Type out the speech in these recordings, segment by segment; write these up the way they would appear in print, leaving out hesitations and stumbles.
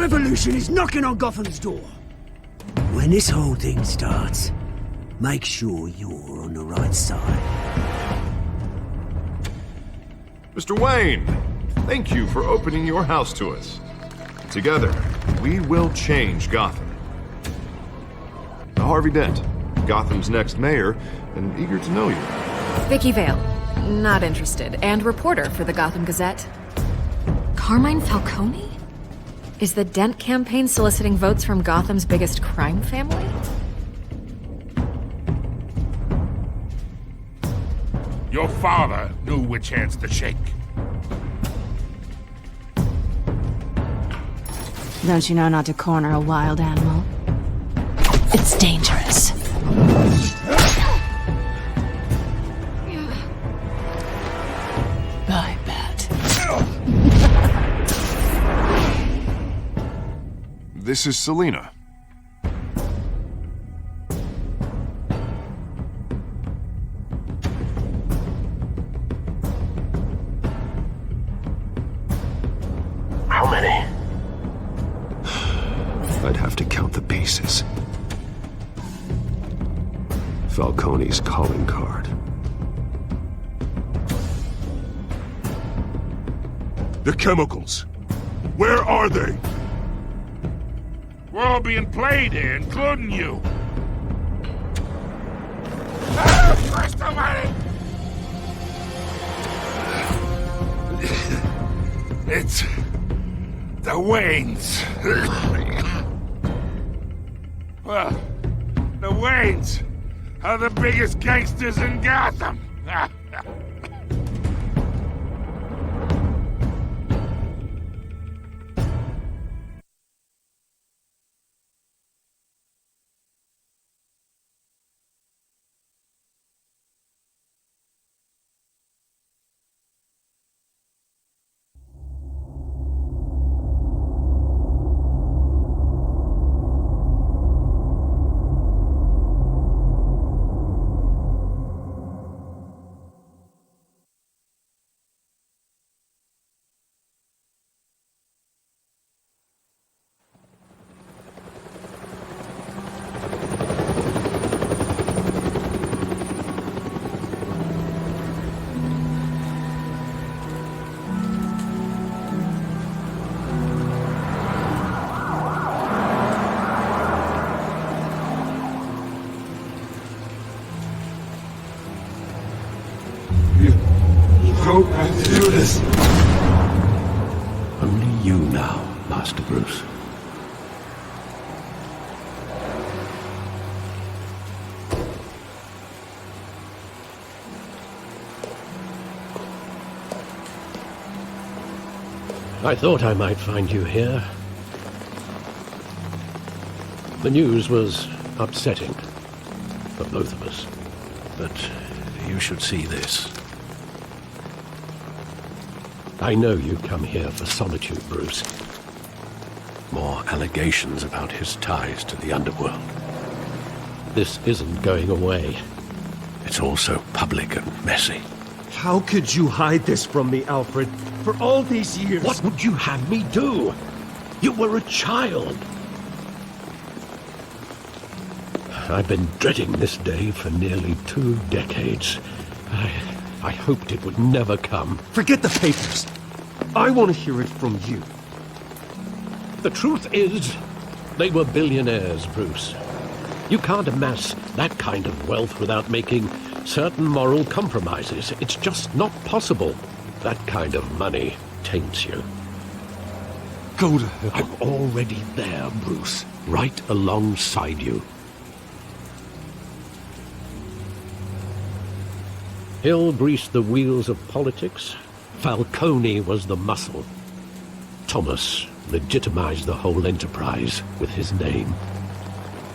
revolution is knocking on Gotham's door. When this whole thing starts, make sure you're on the right side. Mr. Wayne, thank you for opening your house to us. Together, we will change Gotham. Now, Harvey Dent, Gotham's next mayor, and eager to know you. Vicky Vale, not interested, and reporter for the Gotham Gazette. Carmine Falcone? Is the Dent campaign soliciting votes from Gotham's biggest crime family? Your father knew which hands to shake. Don't you know not to corner a wild animal? It's dangerous. I bet. This is Selina. How many? I'd have to count the pieces. Falcone's calling card. The chemicals. Where are they? We're all being played here, including you. Where's the money? It's the Waynes. Well, the Waynes are the biggest gangsters in Gotham. Don't have to do this. Only you now, Master Bruce. I thought I might find you here. The news was upsetting for both of us. But you should see this. I know you come here for solitude, Bruce. More allegations about his ties to the underworld. This isn't going away. It's all so public and messy. How could you hide this from me, Alfred? For all these years... What would you have me do? You were a child. I've been dreading this day for nearly 2 decades. I hoped it would never come. Forget the papers. I want to hear it from you. The truth is, they were billionaires, Bruce. You can't amass that kind of wealth without making certain moral compromises. It's just not possible. That kind of money taints you. Go to hell. I'm already there, Bruce. Right alongside you. Hill greased the wheels of politics. Falcone was the muscle. Thomas legitimized the whole enterprise with his name.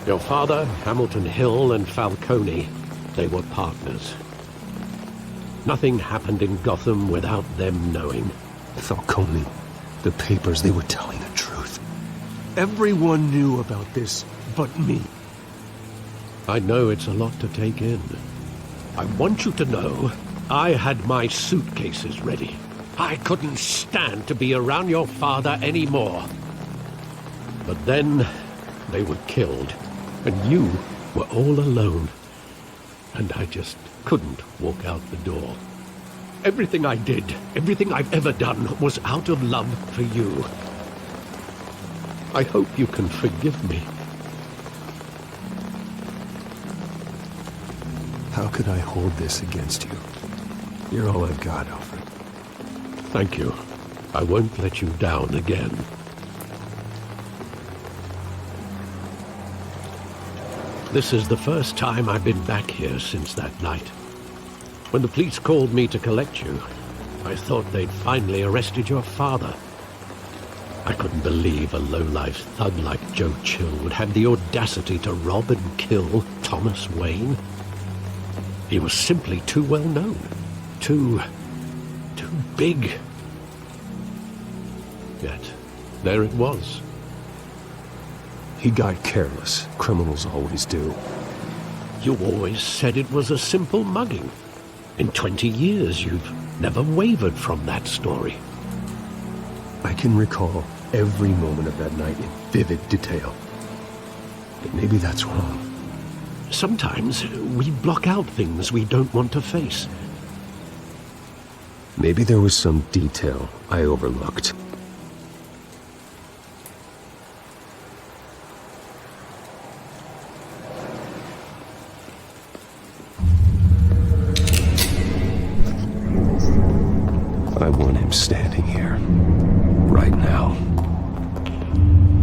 Your father, Hamilton Hill, and Falcone, they were partners. Nothing happened in Gotham without them knowing. Falcone, the papers, they were telling the truth. Everyone knew about this but me. I know it's a lot to take in. I want you to know, I had my suitcases ready. I couldn't stand to be around your father anymore. But then they were killed, and you were all alone. And I just couldn't walk out the door. Everything I did, everything I've ever done, was out of love for you. I hope you can forgive me. How could I hold this against you? You're all I've got, Alfred. Thank you. I won't let you down again. This is the first time I've been back here since that night. When the police called me to collect you, I thought they'd finally arrested your father. I couldn't believe a low-life thug like Joe Chill would have the audacity to rob and kill Thomas Wayne. He was simply too well known. Too big. Yet, there it was. He got careless. Criminals always do. You always said it was a simple mugging. In 20 years, you've never wavered from that story. I can recall every moment of that night in vivid detail. But maybe that's wrong. Sometimes we block out things we don't want to face. Maybe there was some detail I overlooked. I want him standing here, right now.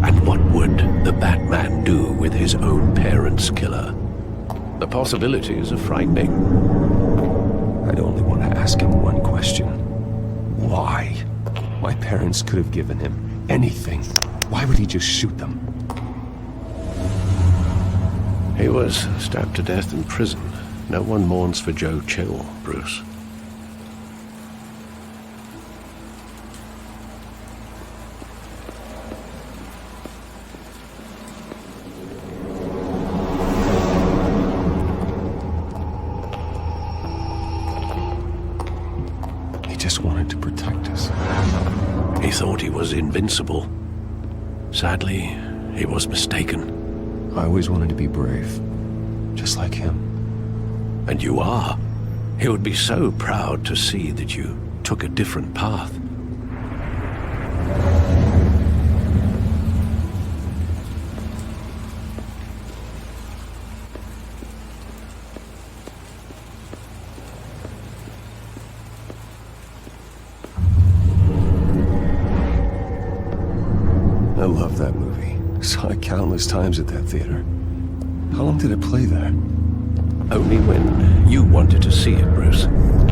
And what would the Batman do with his own parents' killer? The possibilities are frightening. I'd only want to ask him one question. Why? My parents could have given him anything. Why would he just shoot them? He was stabbed to death in prison. No one mourns for Joe Chill, Bruce. Just wanted to protect us. He thought he was invincible. Sadly, he was mistaken. I always wanted to be brave, just like him. And you are. He would be so proud to see that you took a different path. I love that movie. Saw it countless times at that theater. How long did it play there? Only when you wanted to see it, Bruce.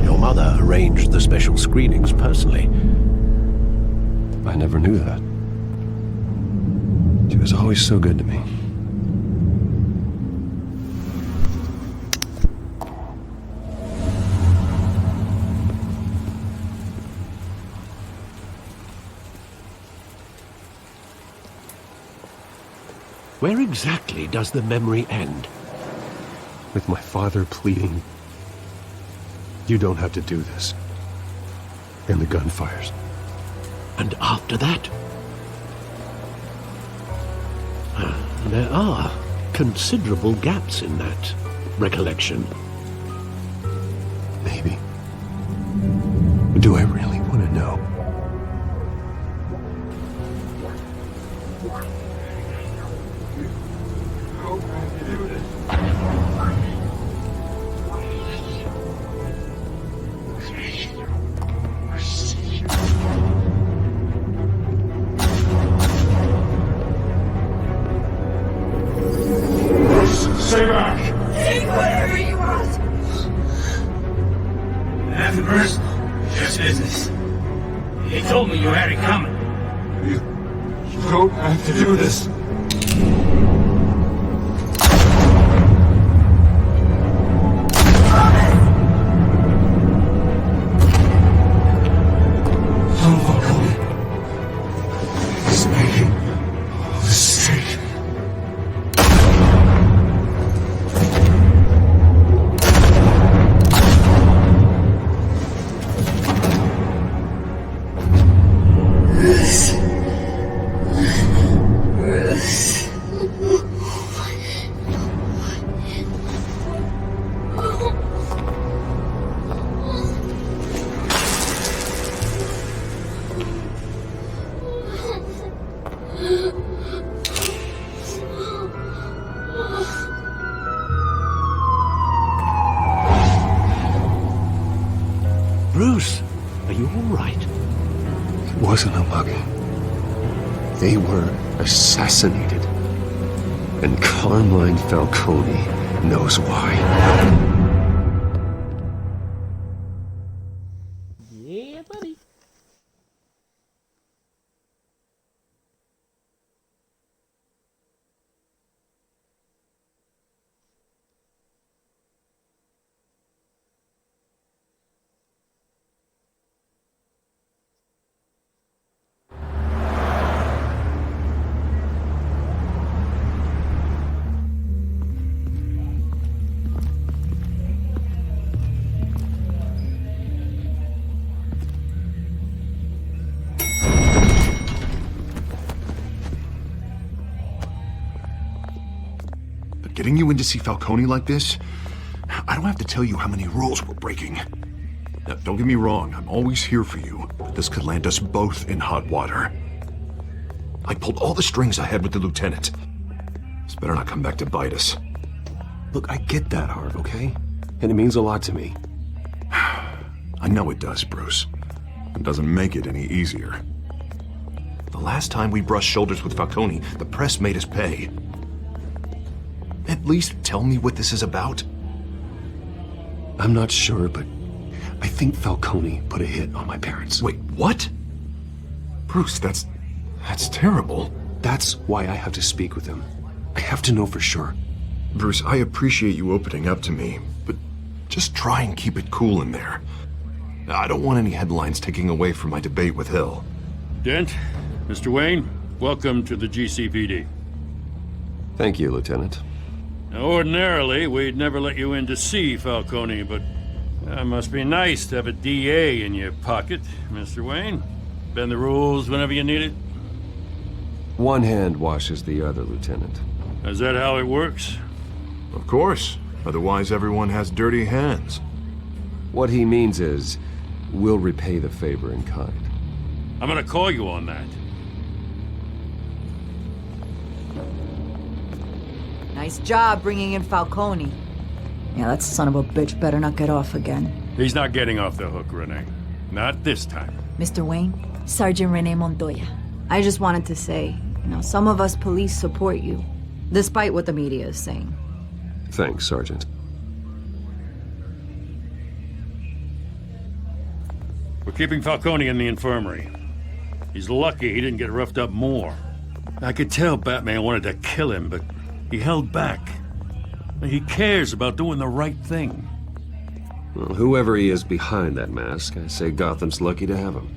Your mother arranged the special screenings personally. I never knew that. She was always so good to me. Where exactly does the memory end? With my father pleading, "You don't have to do this." And the gunfires. And after that? There are considerable gaps in that recollection. Maybe. Do I really want to know? Stay back! Take whatever you want! Nothing personal, just business. He told me you had it coming. You don't have to do this. Tom Falcone is making a mistake. Bruce, are you all right? It wasn't a mugging. They were assassinated. And Carmine Falcone knows why. Yeah, buddy. Getting you in to see Falcone like this? I don't have to tell you how many rules we're breaking. Now, don't get me wrong, I'm always here for you, but this could land us both in hot water. I pulled all the strings I had with the lieutenant. This better not come back to bite us. Look, I get that, Harv, okay? And it means a lot to me. I know it does, Bruce. It doesn't make it any easier. The last time we brushed shoulders with Falcone, the press made us pay. At least tell me what this is about. I'm not sure, but I think Falcone put a hit on my parents. Wait, what? Bruce, that's terrible. That's why I have to speak with him. I have to know for sure. Bruce, I appreciate you opening up to me, but just try and keep it cool in there. I don't want any headlines taking away from my debate with Hill. Dent, Mr. Wayne, welcome to the GCPD. Thank you, Lieutenant. Now, ordinarily, we'd never let you in to see Falcone, but it must be nice to have a DA in your pocket, Mr. Wayne. Bend the rules whenever you need it. One hand washes the other, Lieutenant. Is that how it works? Of course. Otherwise, everyone has dirty hands. What he means is, we'll repay the favor in kind. I'm gonna call you on that. Nice job bringing in Falcone. Yeah, that son of a bitch better not get off again. He's not getting off the hook, Renee. Not this time. Mr. Wayne, Sergeant Renee Montoya. I just wanted to say, some of us police support you, despite what the media is saying. Thanks, Sergeant. We're keeping Falcone in the infirmary. He's lucky he didn't get roughed up more. I could tell Batman wanted to kill him, but he held back. He cares about doing the right thing. Well, whoever he is behind that mask, I say Gotham's lucky to have him.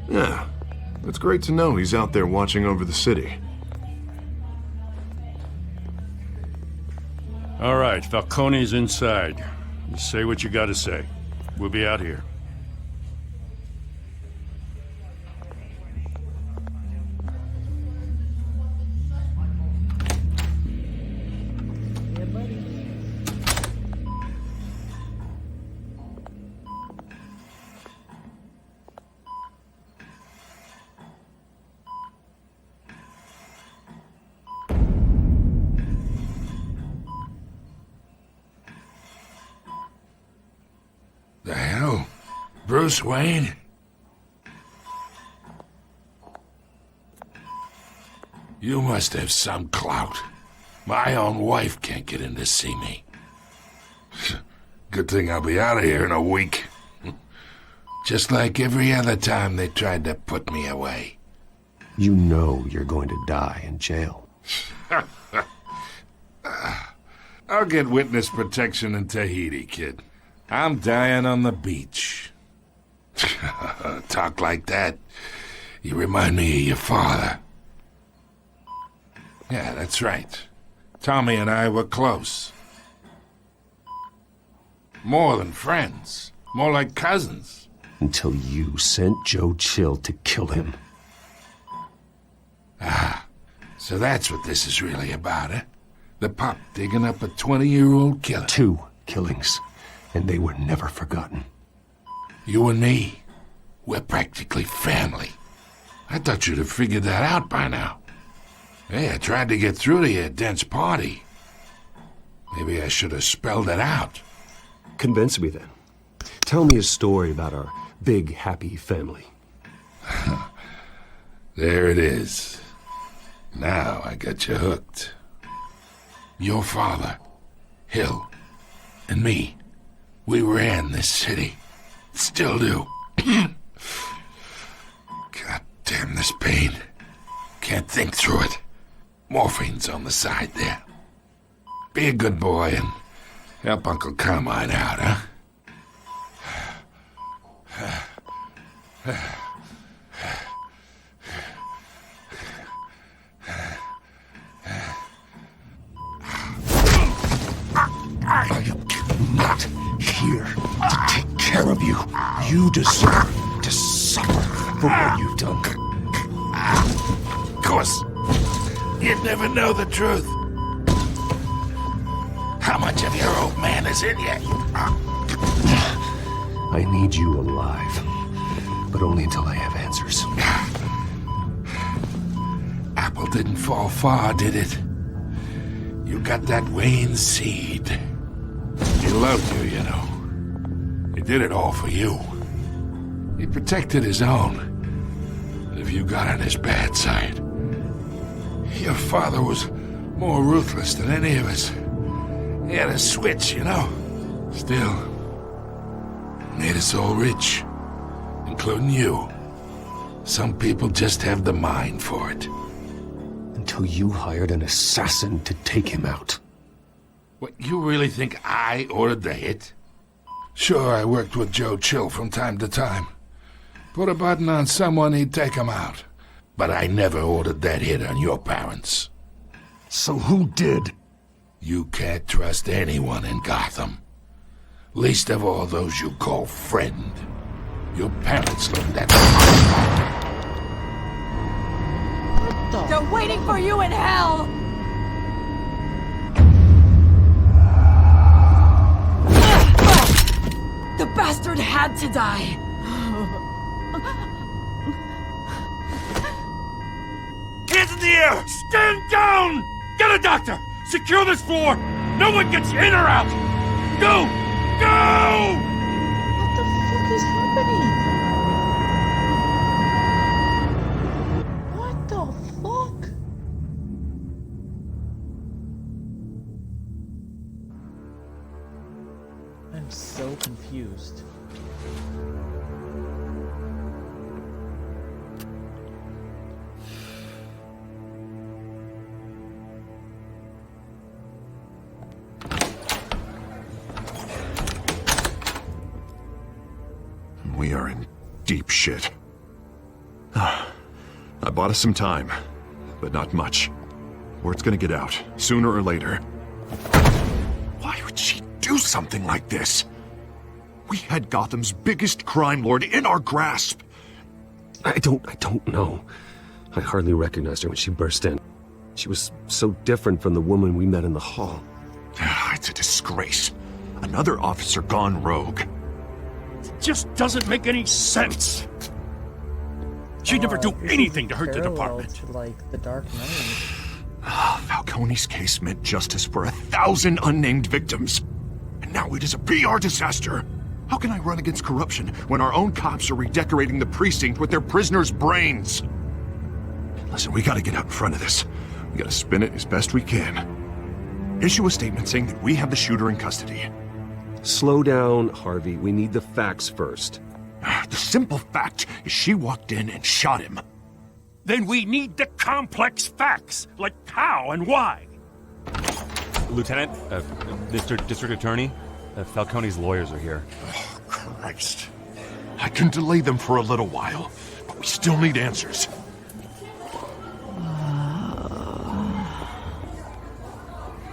Yeah, it's great to know he's out there watching over the city. All right, Falcone's inside. You say what you gotta say. We'll be out here. The hell? Bruce Wayne? You must have some clout. My own wife can't get in to see me. Good thing I'll be out of here in a week. Just like every other time they tried to put me away. You know you're going to die in jail. I'll get witness protection in Tahiti, kid. I'm dying on the beach. Talk like that. You remind me of your father. Yeah, that's right. Tommy and I were close. More than friends. More like cousins. Until you sent Joe Chill to kill him. Ah, so that's what this is really about, eh? The pop digging up a 20-year-old killer. 2 killings, and they were never forgotten. You and me, we're practically family. I thought you'd have figured that out by now. Hey, I tried to get through to your dense party. Maybe I should have spelled it out. Convince me then. Tell me a story about our big, happy family. There it is. Now I got you hooked. Your father, Hill, and me, we ran this city. Still do. God damn this pain. Can't think through it. Morphine's on the side there. Be a good boy and help Uncle Carmine out, huh? I am not here to take care of you. You deserve to suffer for what you've done. Of course, you'd never know the truth. How much of your old man is in you? I need you alive, but only until I have answers. Apple didn't fall far, did it? You got that Wayne seed. He loved you, you know. He did it all for you. He protected his own. And if you got on his bad side, your father was more ruthless than any of us. He had a switch, you know. Still, made us all rich, including you. Some people just have the mind for it. Until you hired an assassin to take him out. What, you really think I ordered the hit? Sure, I worked with Joe Chill from time to time. Put a button on someone, he'd take him out. But I never ordered that hit on your parents. So who did? You can't trust anyone in Gotham. Least of all those you call friend. Your parents learned that. They're waiting for you in hell! The bastard had to die! Hands in the air! Stand down! Get a doctor! Secure this floor! No one gets in or out! Go! Go! What the fuck is happening? What the fuck? I'm so confused. We are in deep shit. I bought us some time, but not much. Word's gonna get out, sooner or later. Why would she do something like this? We had Gotham's biggest crime lord in our grasp. I don't know. I hardly recognized her when she burst in. She was so different from the woman we met in the hall. It's a disgrace. Another officer gone rogue. Just doesn't make any sense. She'd never do anything to hurt the department. To, like, the Dark Knight. Falcone's case meant justice for 1,000 unnamed victims. And now it is a PR disaster. How can I run against corruption when our own cops are redecorating the precinct with their prisoners' brains? Listen, we gotta get out in front of this. We gotta spin it as best we can. Issue a statement saying that we have the shooter in custody. Slow down, Harvey. We need the facts first. The simple fact is she walked in and shot him. Then we need the complex facts, like how and why. Lieutenant, Mr. District Attorney, Falcone's lawyers are here. Oh, Christ. I can delay them for a little while, but we still need answers.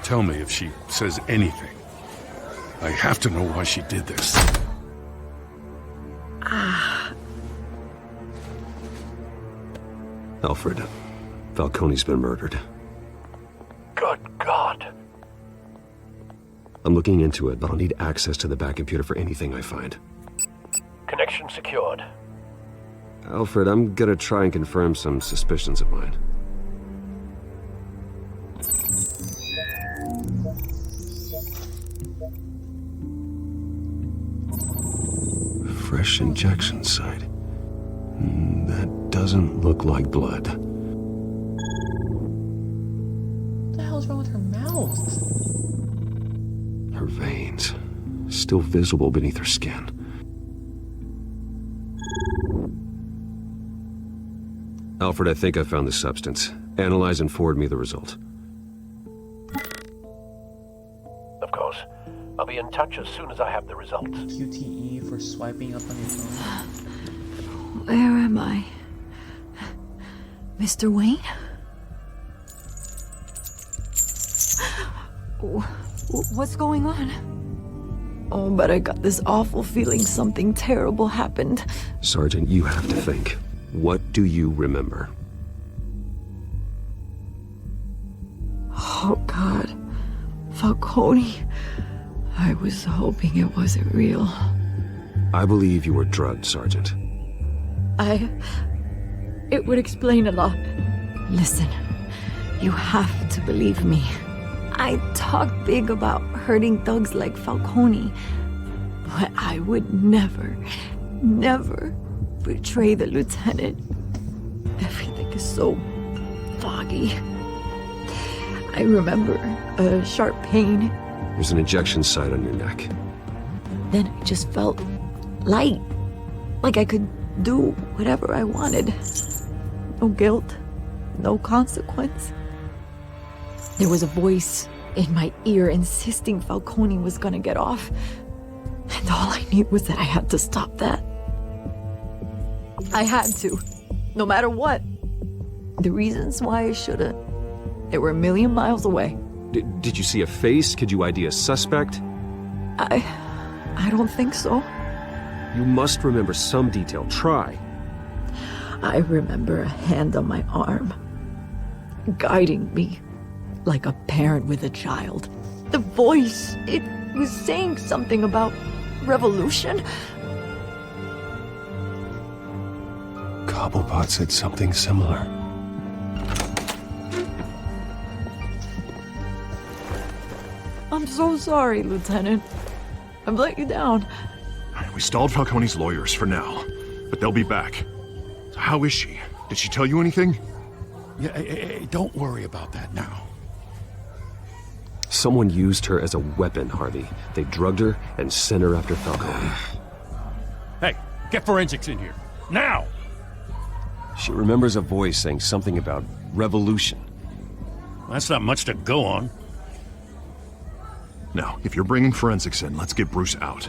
Tell me if she says anything. I have to know why she did this. Alfred, Falcone's been murdered. Good God. I'm looking into it, but I'll need access to the back computer for anything I find. Connection secured. Alfred, I'm gonna try and confirm some suspicions of mine. fresh injection site. That doesn't look like blood. What the hell's wrong with her mouth? Her veins, still visible beneath her skin. Alfred, I think I found the substance. Analyze and forward me the result. Of course. I'll be in touch as soon as I have the results. QTE for swiping up on your phone. Where am I? Mr. Wayne? What's going on? Oh, but I got this awful feeling something terrible happened. Sergeant, you have to think. What do you remember? Oh, God. Falcone. I was hoping it wasn't real. I believe you were drugged, Sergeant. It would explain a lot. Listen, you have to believe me. I talk big about hurting thugs like Falcone, but I would never betray the lieutenant. Everything is so foggy. I remember a sharp pain. There's an injection site on your neck. Then I just felt light, like I could do whatever I wanted. No guilt, no consequence. There was a voice in my ear insisting Falcone was gonna get off. And all I knew was that I had to stop that. I had to, no matter what. The reasons why I shouldn't, they were a million miles away. Did you see a face? Could you ID a suspect? I don't think so. You must remember some detail. Try. I remember a hand on my arm, guiding me like a parent with a child. The voice, it was saying something about revolution. Cobblepot said something similar. I'm so sorry, Lieutenant. I've let you down. We stalled Falcone's lawyers for now, but they'll be back. How is she? Did she tell you anything? Yeah, hey, don't worry about that now. Someone used her as a weapon, Harvey. They drugged her and sent her after Falcone. Hey, get forensics in here. Now! She remembers a voice saying something about revolution. That's not much to go on. Now, if you're bringing forensics in, let's get Bruce out.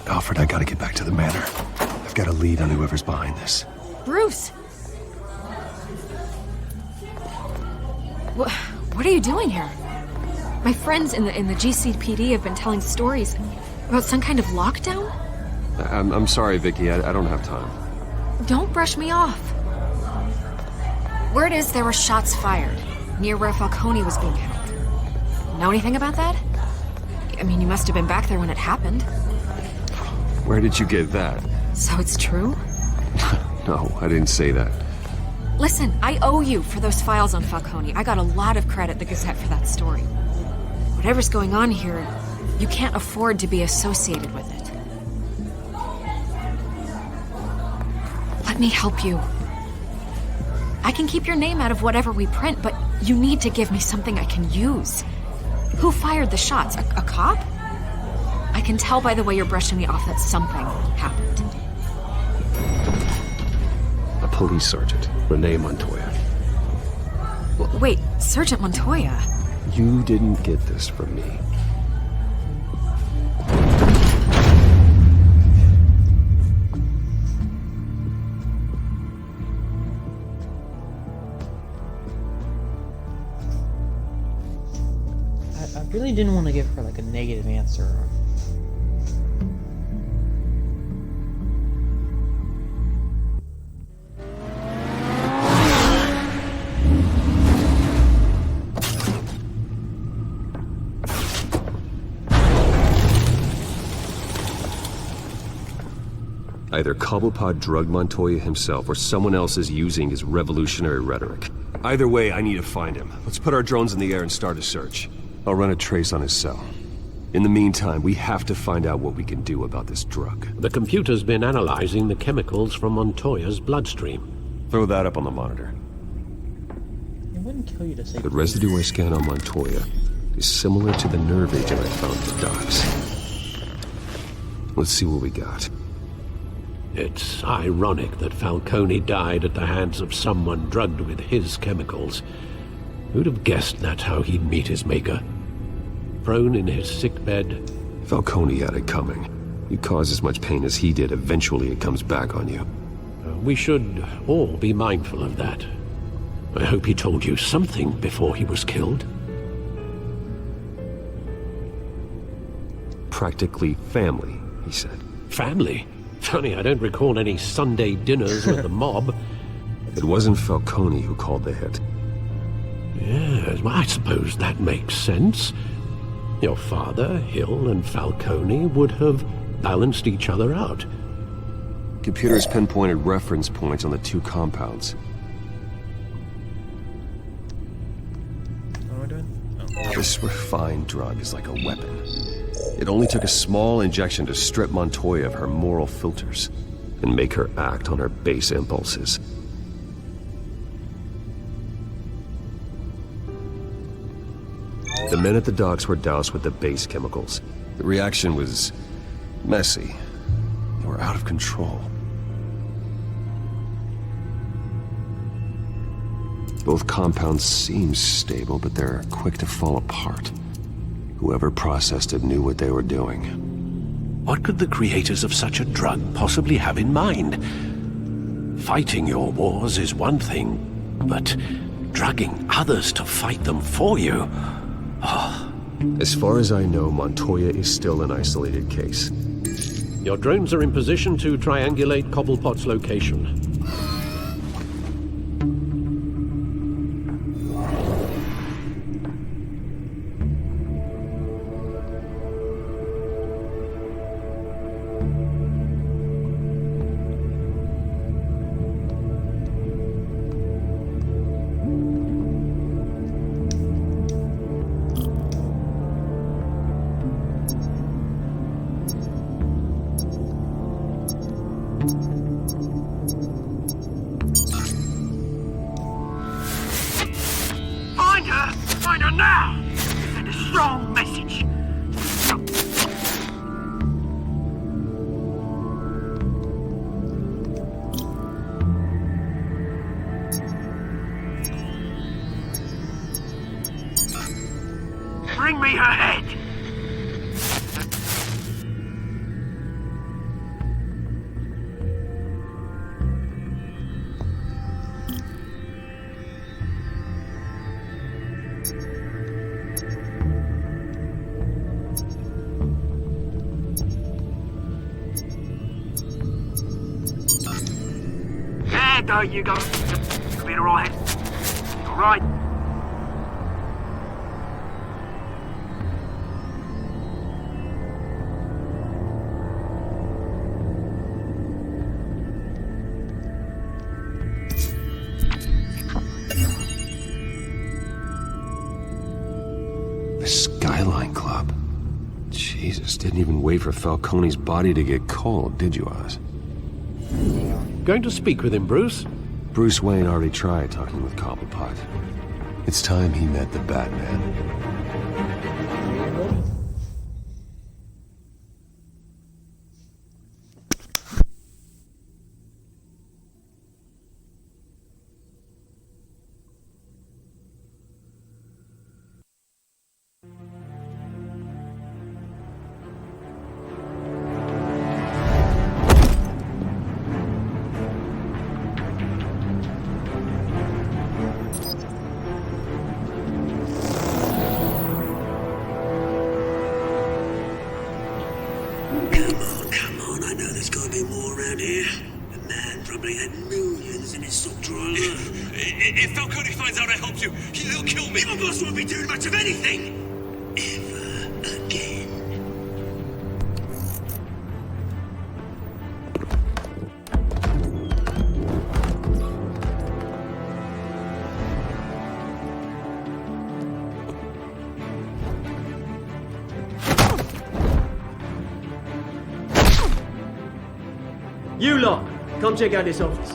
Alfred, I gotta get back to the manor. I've got a lead on whoever's behind this. Bruce! What are you doing here? My friends in the GCPD have been telling stories about some kind of lockdown? I'm sorry, Vicky. I don't have time. Don't brush me off. Word is there were shots fired near where Falcone was being held. Know anything about that? I mean, you must have been back there when it happened. Where did you get that? So it's true? No, I didn't say that. Listen, I owe you for those files on Falcone. I got a lot of credit at the Gazette for that story. Whatever's going on here, you can't afford to be associated with it. Let me help you. I can keep your name out of whatever we print, but you need to give me something I can use. Who fired the shots? A cop? I can tell by the way you're brushing me off that something happened. A police sergeant, Renee Montoya. Wait, Sergeant Montoya? You didn't get this from me. I really didn't want to give her like a negative answer. Either Cobblepot drugged Montoya himself or someone else is using his revolutionary rhetoric. Either way, I need to find him. Let's put our drones in the air and start a search. I'll run a trace on his cell. In the meantime, we have to find out what we can do about this drug. The computer's been analyzing the chemicals from Montoya's bloodstream. Throw that up on the monitor. It wouldn't kill you to say. The residue I scan on Montoya is similar to the nerve agent I found at the docks. Let's see what we got. It's ironic that Falcone died at the hands of someone drugged with his chemicals. Who'd have guessed that's how he'd meet his maker? Prone in his sickbed. Falcone had it coming. You cause as much pain as he did, eventually it comes back on you. We should all be mindful of that. I hope he told you something before he was killed. Practically family, he said. Family? Funny, I don't recall any Sunday dinners with the mob. It wasn't Falcone who called the hit. Yes, well, I suppose that makes sense. Your father, Hill, and Falcone would have balanced each other out. Computers pinpointed reference points on the two compounds. What am I doing? Oh. This refined drug is like a weapon. It only took a small injection to strip Montoya of her moral filters and make her act on her base impulses. The men at the docks were doused with the base chemicals. The reaction was messy. They were out of control. Both compounds seem stable, but they're quick to fall apart. Whoever processed it knew what they were doing. What could the creators of such a drug possibly have in mind? Fighting your wars is one thing, but drugging others to fight them for you? Oh. As far as I know, Montoya is still an isolated case. Your drones are in position to triangulate Cobblepot's location. Find her now! Send a strong message. Bring me her head! There you go. You'll be alright. Alright. The Skyline Club. Jesus, didn't even wait for Falcone's body to get cold, did you, Oz? Going to speak with him, Bruce? Bruce Wayne already tried talking with Cobblepot. It's time he met the Batman. Come on, I know there's gotta be more around here. The man probably had millions in his sock drawer alone. If Falcone finds out I helped you, he'll kill me. Your boss won't be doing much of anything! Ever again. You lot, come check out this office.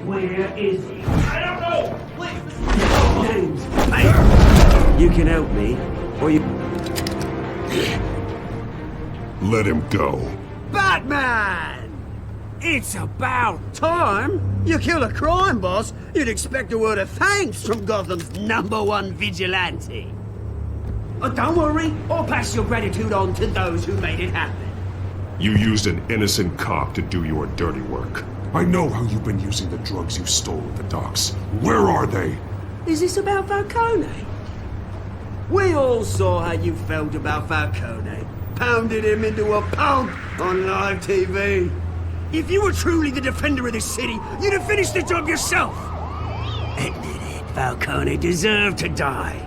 Where is he? I don't know! Names. Hey, you can help me, or you... Let him go. Batman! It's about time! You kill a crime boss, you'd expect a word of thanks from Gotham's #1 vigilante. Oh, don't worry, I'll pass your gratitude on to those who made it happen. You used an innocent cop to do your dirty work. I know how you've been using the drugs you stole at the docks. Where are they? Is this about Falcone? We all saw how you felt about Falcone. Pounded him into a pulp on live TV. If you were truly the defender of this city, you'd have finished the job yourself. Admit it, Falcone deserved to die.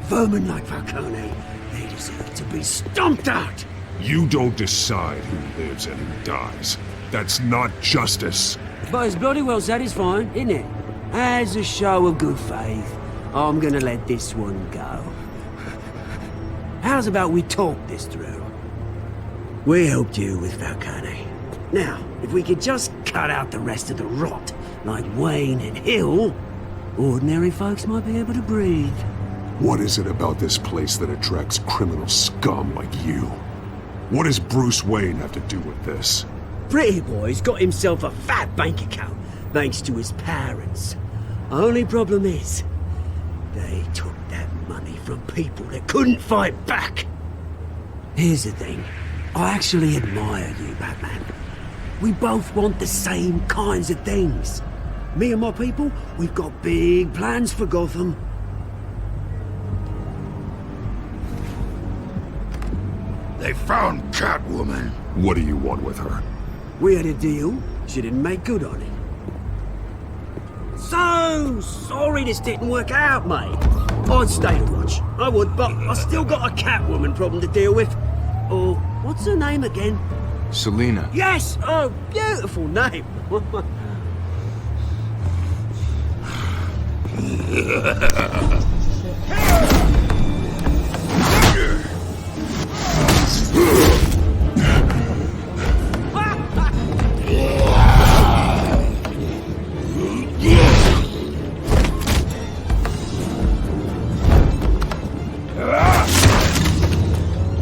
Vermin like Falcone, they deserve to be stomped out. You don't decide who lives and who dies. That's not justice. But it's bloody well satisfying, isn't it? As a show of good faith, I'm gonna let this one go. How's about we talk this through? We helped you with Falcone. Now, if we could just cut out the rest of the rot, like Wayne and Hill, ordinary folks might be able to breathe. What is it about this place that attracts criminal scum like you? What does Bruce Wayne have to do with this? Pretty Boy's got himself a fat bank account, thanks to his parents. Only problem is, they took that money from people that couldn't fight back. Here's the thing. I actually admire you, Batman. We both want the same kinds of things. Me and my people, we've got big plans for Gotham. They found Catwoman. What do you want with her? We had a deal. She didn't make good on it. So sorry this didn't work out, mate. I'd stay to watch. I would, but I still got a Catwoman problem to deal with. Oh, what's her name again? Selina. Yes! Oh, beautiful name.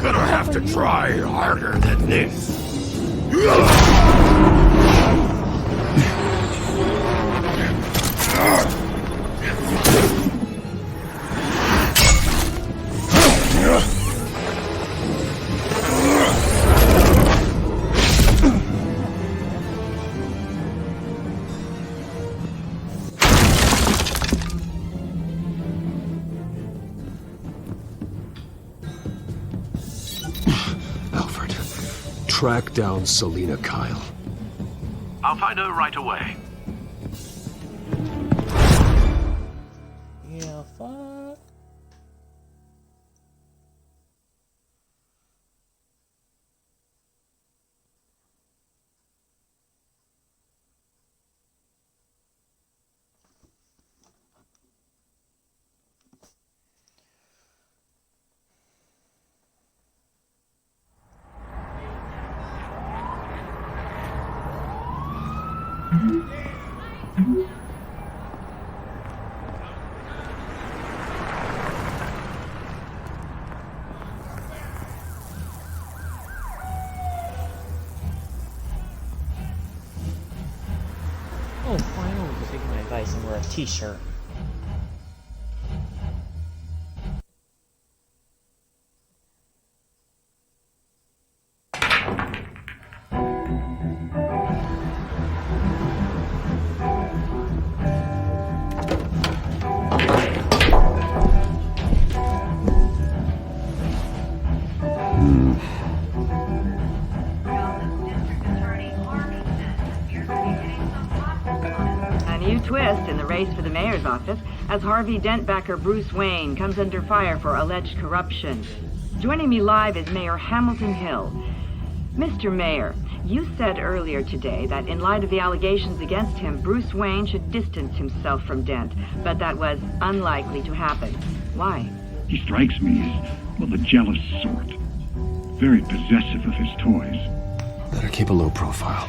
Gonna have to try harder than this. Alfred, track down Selina Kyle. I'll find her right away. Yeah, fuck. Oh, finally, you take my advice and wear a t-shirt. Twist in the race for the mayor's office as Harvey Dent backer Bruce Wayne comes under fire for alleged corruption. Joining me live is Mayor Hamilton Hill. Mr. Mayor, you said earlier today that in light of the allegations against him, Bruce Wayne should distance himself from Dent, but that was unlikely to happen. Why? He strikes me as, well, the jealous sort. Very possessive of his toys. Better keep a low profile.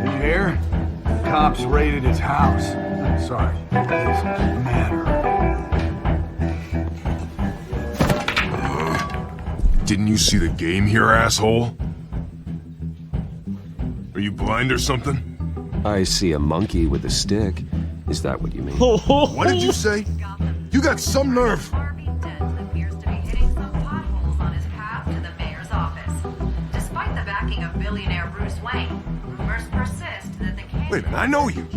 In here, cops raided his house. Sorry, his manor. Didn't you see the game here, asshole? Are you blind or something? I see a monkey with a stick. Is that what you mean? What did you say? You got some nerve. Despite the backing of billionaire Bruce Wayne, rumors persist that the Wait a minute, I know you.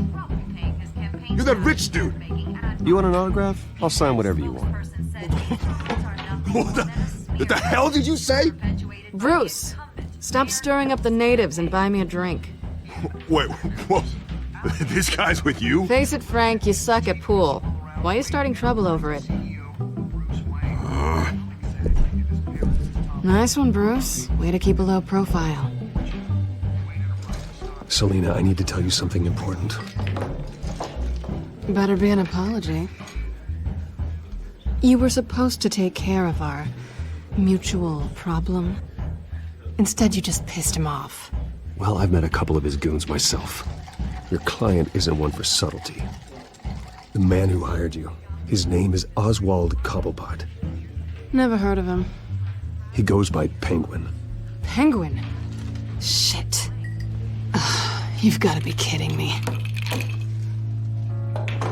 You're that rich dude. You want an autograph? I'll sign whatever you want. What the hell did you say? Bruce, stop stirring up the natives and buy me a drink. Wait, what? This guy's with you? Face it, Frank, you suck at pool. Why are you starting trouble over it? Nice one, Bruce. Way to keep a low profile. Selina, I need to tell you something important. Better be an apology. You were supposed to take care of our mutual problem. Instead, you just pissed him off. Well, I've met a couple of his goons myself. Your client isn't one for subtlety. The man who hired you, his name is Oswald Cobblepot. Never heard of him. He goes by Penguin. Penguin? Shit. Ugh, you've got to be kidding me.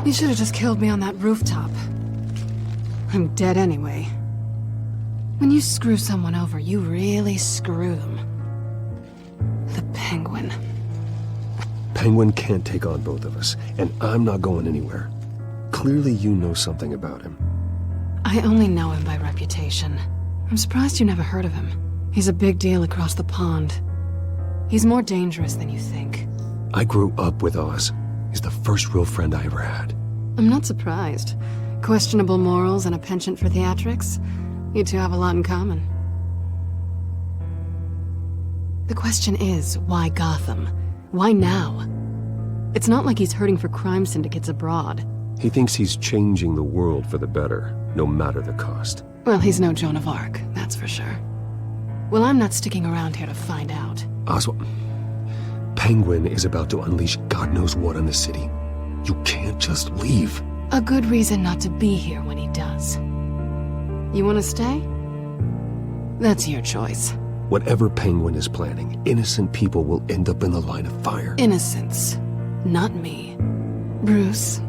You should have just killed me on that rooftop. I'm dead anyway. When you screw someone over, you really screw them. The Penguin. Penguin can't take on both of us, and I'm not going anywhere. Clearly you know something about him. I only know him by reputation. I'm surprised you never heard of him. He's a big deal across the pond. He's more dangerous than you think. I grew up with Oz. He's the first real friend I ever had. I'm not surprised. Questionable morals and a penchant for theatrics. You two have a lot in common. The question is, why Gotham? Why now? It's not like he's hurting for crime syndicates abroad. He thinks he's changing the world for the better, no matter the cost. Well, he's no Joan of Arc, that's for sure. Well, I'm not sticking around here to find out. Oswald, Penguin is about to unleash God knows what on the city. You can't just leave. A good reason not to be here when he does. You want to stay? That's your choice. Whatever Penguin is planning, innocent people will end up in the line of fire. Innocence, not me. Bruce,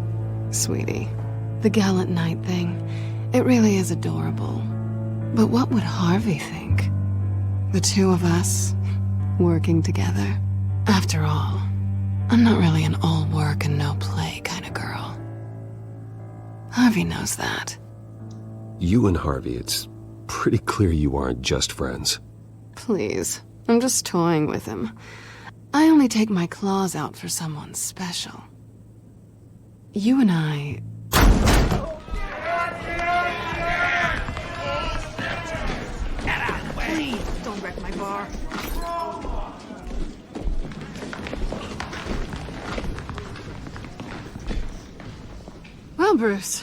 sweetie, the gallant knight thing, it really is adorable. But what would Harvey think? The two of us, working together. After all, I'm not really an all work and no play kind of girl. Harvey knows that. You and Harvey, it's pretty clear you aren't just friends. Please, I'm just toying with him. I only take my claws out for someone special. You and I... Please, don't wreck my bar. Well, Bruce,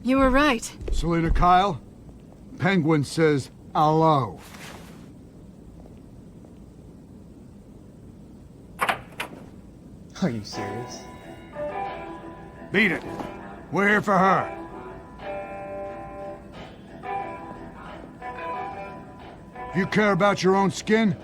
you were right. Selina Kyle, Penguin says hello. Are you serious? Beat it. We're here for her. If you care about your own skin,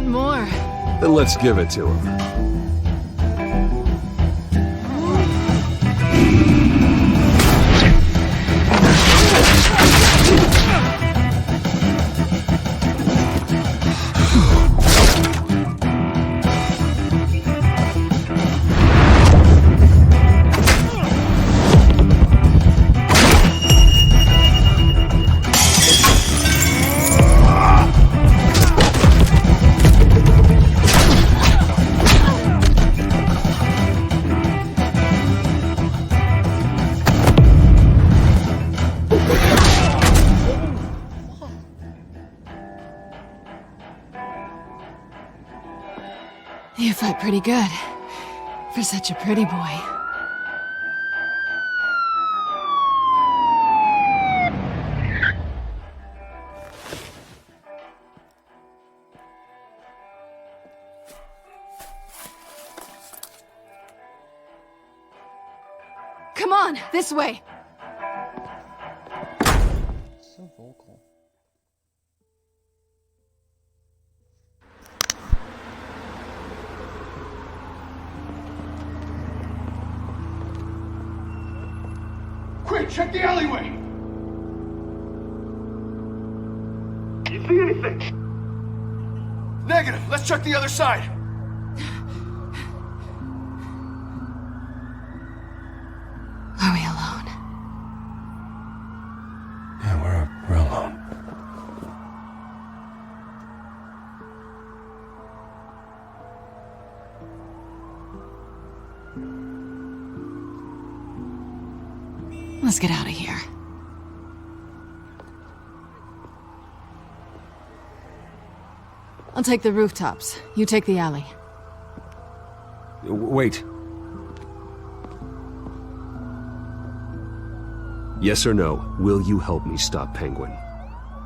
want more. Then let's give it to him. You fight pretty good. For such a pretty boy. Come on, this way! So vocal. Quick, check the alleyway! You see anything? Negative. Let's check the other side. Are we alone? Yeah, we're alone. Let's get out of here. I'll take the rooftops. You take the alley. Wait. Yes or no, will you help me stop Penguin?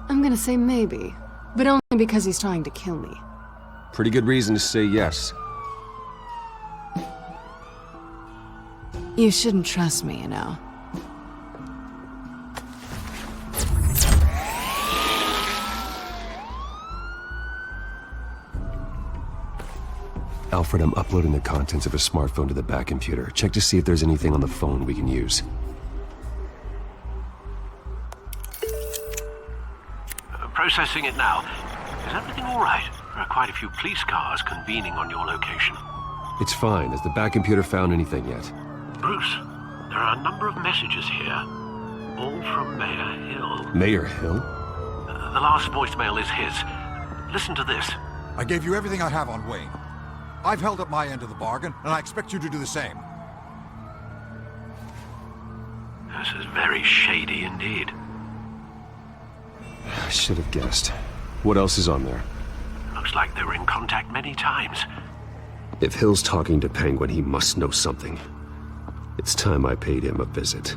I'm gonna say maybe, but only because he's trying to kill me. Pretty good reason to say yes. You shouldn't trust me, you know. Alfred, I'm uploading the contents of a smartphone to the back computer. Check to see if there's anything on the phone we can use. Processing it now. Is everything all right? There are quite a few police cars convening on your location. It's fine. Has the back computer found anything yet? Bruce, there are a number of messages here. All from Mayor Hill. Mayor Hill? The last voicemail is his. Listen to this. I gave you everything I have on Wayne. I've held up my end of the bargain, and I expect you to do the same. This is very shady indeed. I should have guessed. What else is on there? Looks like they were in contact many times. If Hill's talking to Penguin, he must know something. It's time I paid him a visit.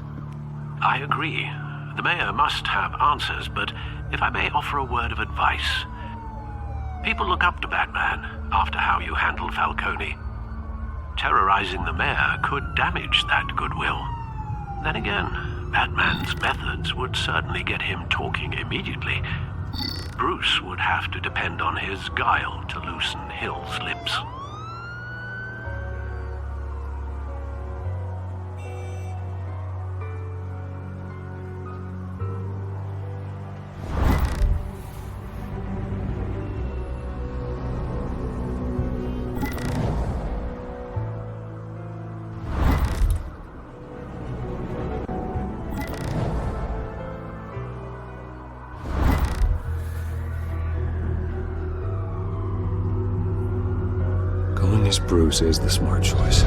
I agree. The mayor must have answers, but if I may offer a word of advice. People look up to Batman after how you handled Falcone. Terrorizing the mayor could damage that goodwill. Then again, Batman's methods would certainly get him talking immediately. Bruce would have to depend on his guile to loosen Hill's lips. Going as Bruce is the smart choice.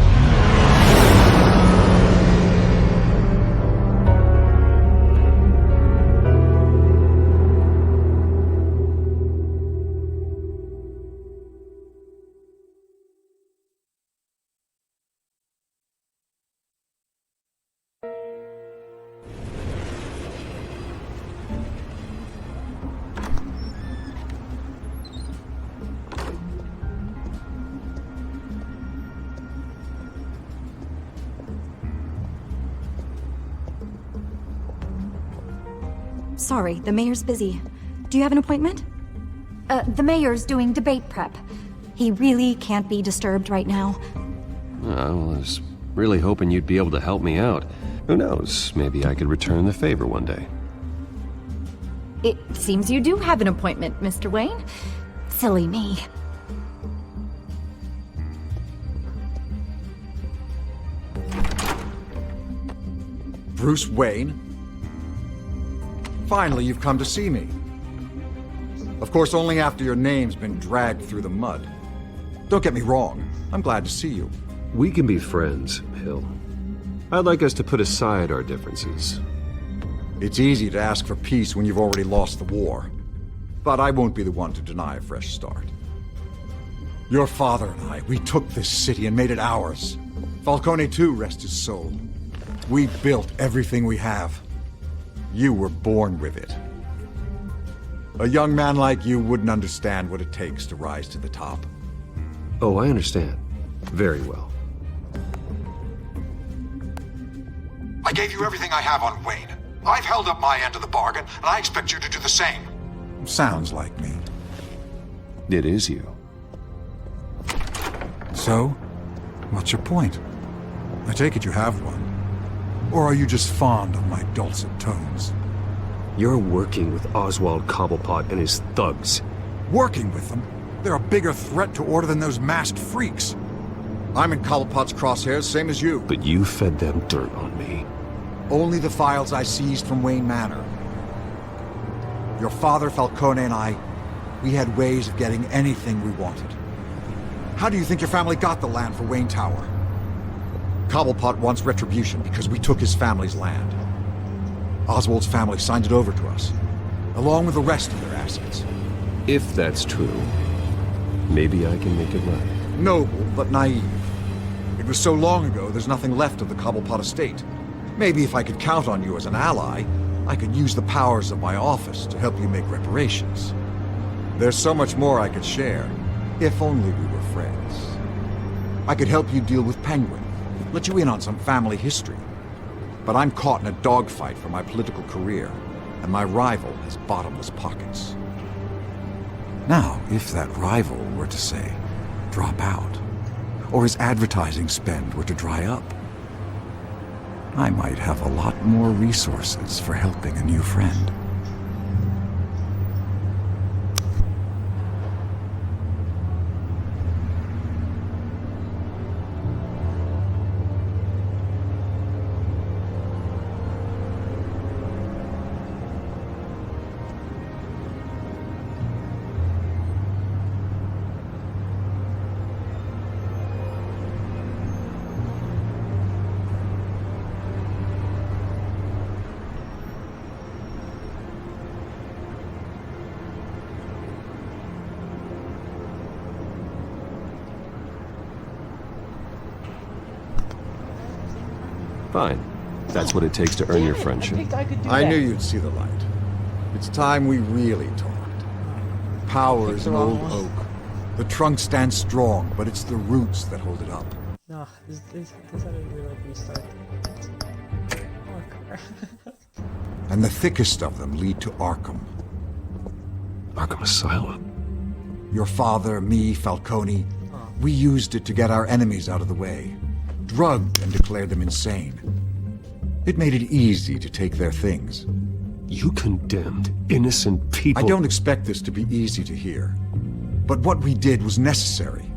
Sorry, the mayor's busy. Do you have an appointment? The mayor's doing debate prep. He really can't be disturbed right now. I was really hoping you'd be able to help me out. Who knows, maybe I could return the favor one day. It seems you do have an appointment, Mr. Wayne. Silly me. Bruce Wayne? Finally, you've come to see me. Of course, only after your name's been dragged through the mud. Don't get me wrong, I'm glad to see you. We can be friends, Hill. I'd like us to put aside our differences. It's easy to ask for peace when you've already lost the war. But I won't be the one to deny a fresh start. Your father and I, we took this city and made it ours. Falcone too, rest his soul. We built everything we have. You were born with it. A young man like you wouldn't understand what it takes to rise to the top. Oh, I understand. Very well. I gave you everything I have on Wayne. I've held up my end of the bargain, and I expect you to do the same. Sounds like me. It is you. So, what's your point? I take it you have one. Or are you just fond of my dulcet tones? You're working with Oswald Cobblepot and his thugs. Working with them? They're a bigger threat to order than those masked freaks. I'm in Cobblepot's crosshairs, same as you. But you fed them dirt on me. Only the files I seized from Wayne Manor. Your father, Falcone, and I, we had ways of getting anything we wanted. How do you think your family got the land for Wayne Tower? Cobblepot wants retribution because we took his family's land. Oswald's family signed it over to us, along with the rest of their assets. If that's true, maybe I can make it right. Noble, but naive. It was so long ago, there's nothing left of the Cobblepot estate. Maybe if I could count on you as an ally, I could use the powers of my office to help you make reparations. There's so much more I could share, if only we were friends. I could help you deal with Penguin, let you in on some family history. But I'm caught in a dogfight for my political career, and my rival has bottomless pockets. Now, if that rival were to say, drop out, or his advertising spend were to dry up, I might have a lot more resources for helping a new friend. Fine. That's what it takes to earn your friendship. I knew you'd see the light. It's time we really talked. Power is an old oak. The trunk stands strong, but it's the roots that hold it up. No, this doesn't really like restart. And the thickest of them lead to Arkham. Arkham Asylum? Your father, me, Falcone, we used it to get our enemies out of the way. Drugged and declared them insane. It made it easy to take their things. You condemned innocent people. I don't expect this to be easy to hear. But what we did was necessary.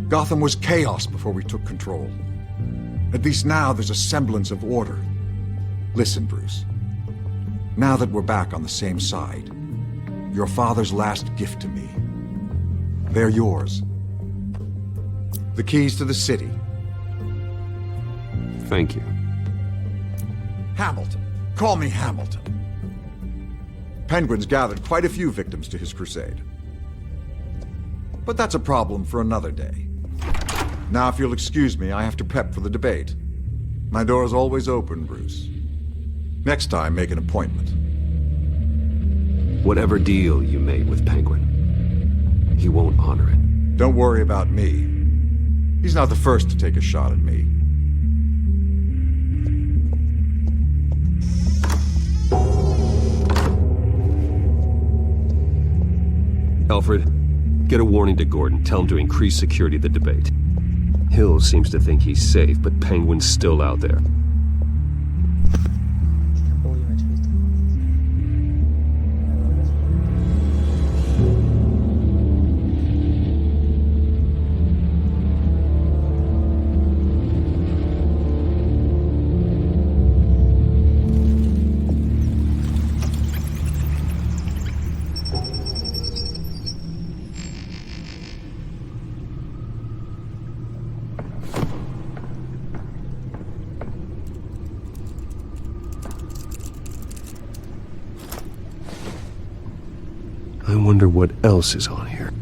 Gotham was chaos before we took control. At least now there's a semblance of order. Listen, Bruce. Now that we're back on the same side, your father's last gift to me. They're yours. The keys to the city. Thank you. Hamilton. Call me Hamilton. Penguin's gathered quite a few victims to his crusade. But that's a problem for another day. Now, if you'll excuse me, I have to prep for the debate. My door is always open, Bruce. Next time, make an appointment. Whatever deal you made with Penguin, he won't honor it. Don't worry about me. He's not the first to take a shot at me. Alfred, get a warning to Gordon. Tell him to increase security of the debate. Hill seems to think he's safe, but Penguin's still out there. I wonder what else is on here.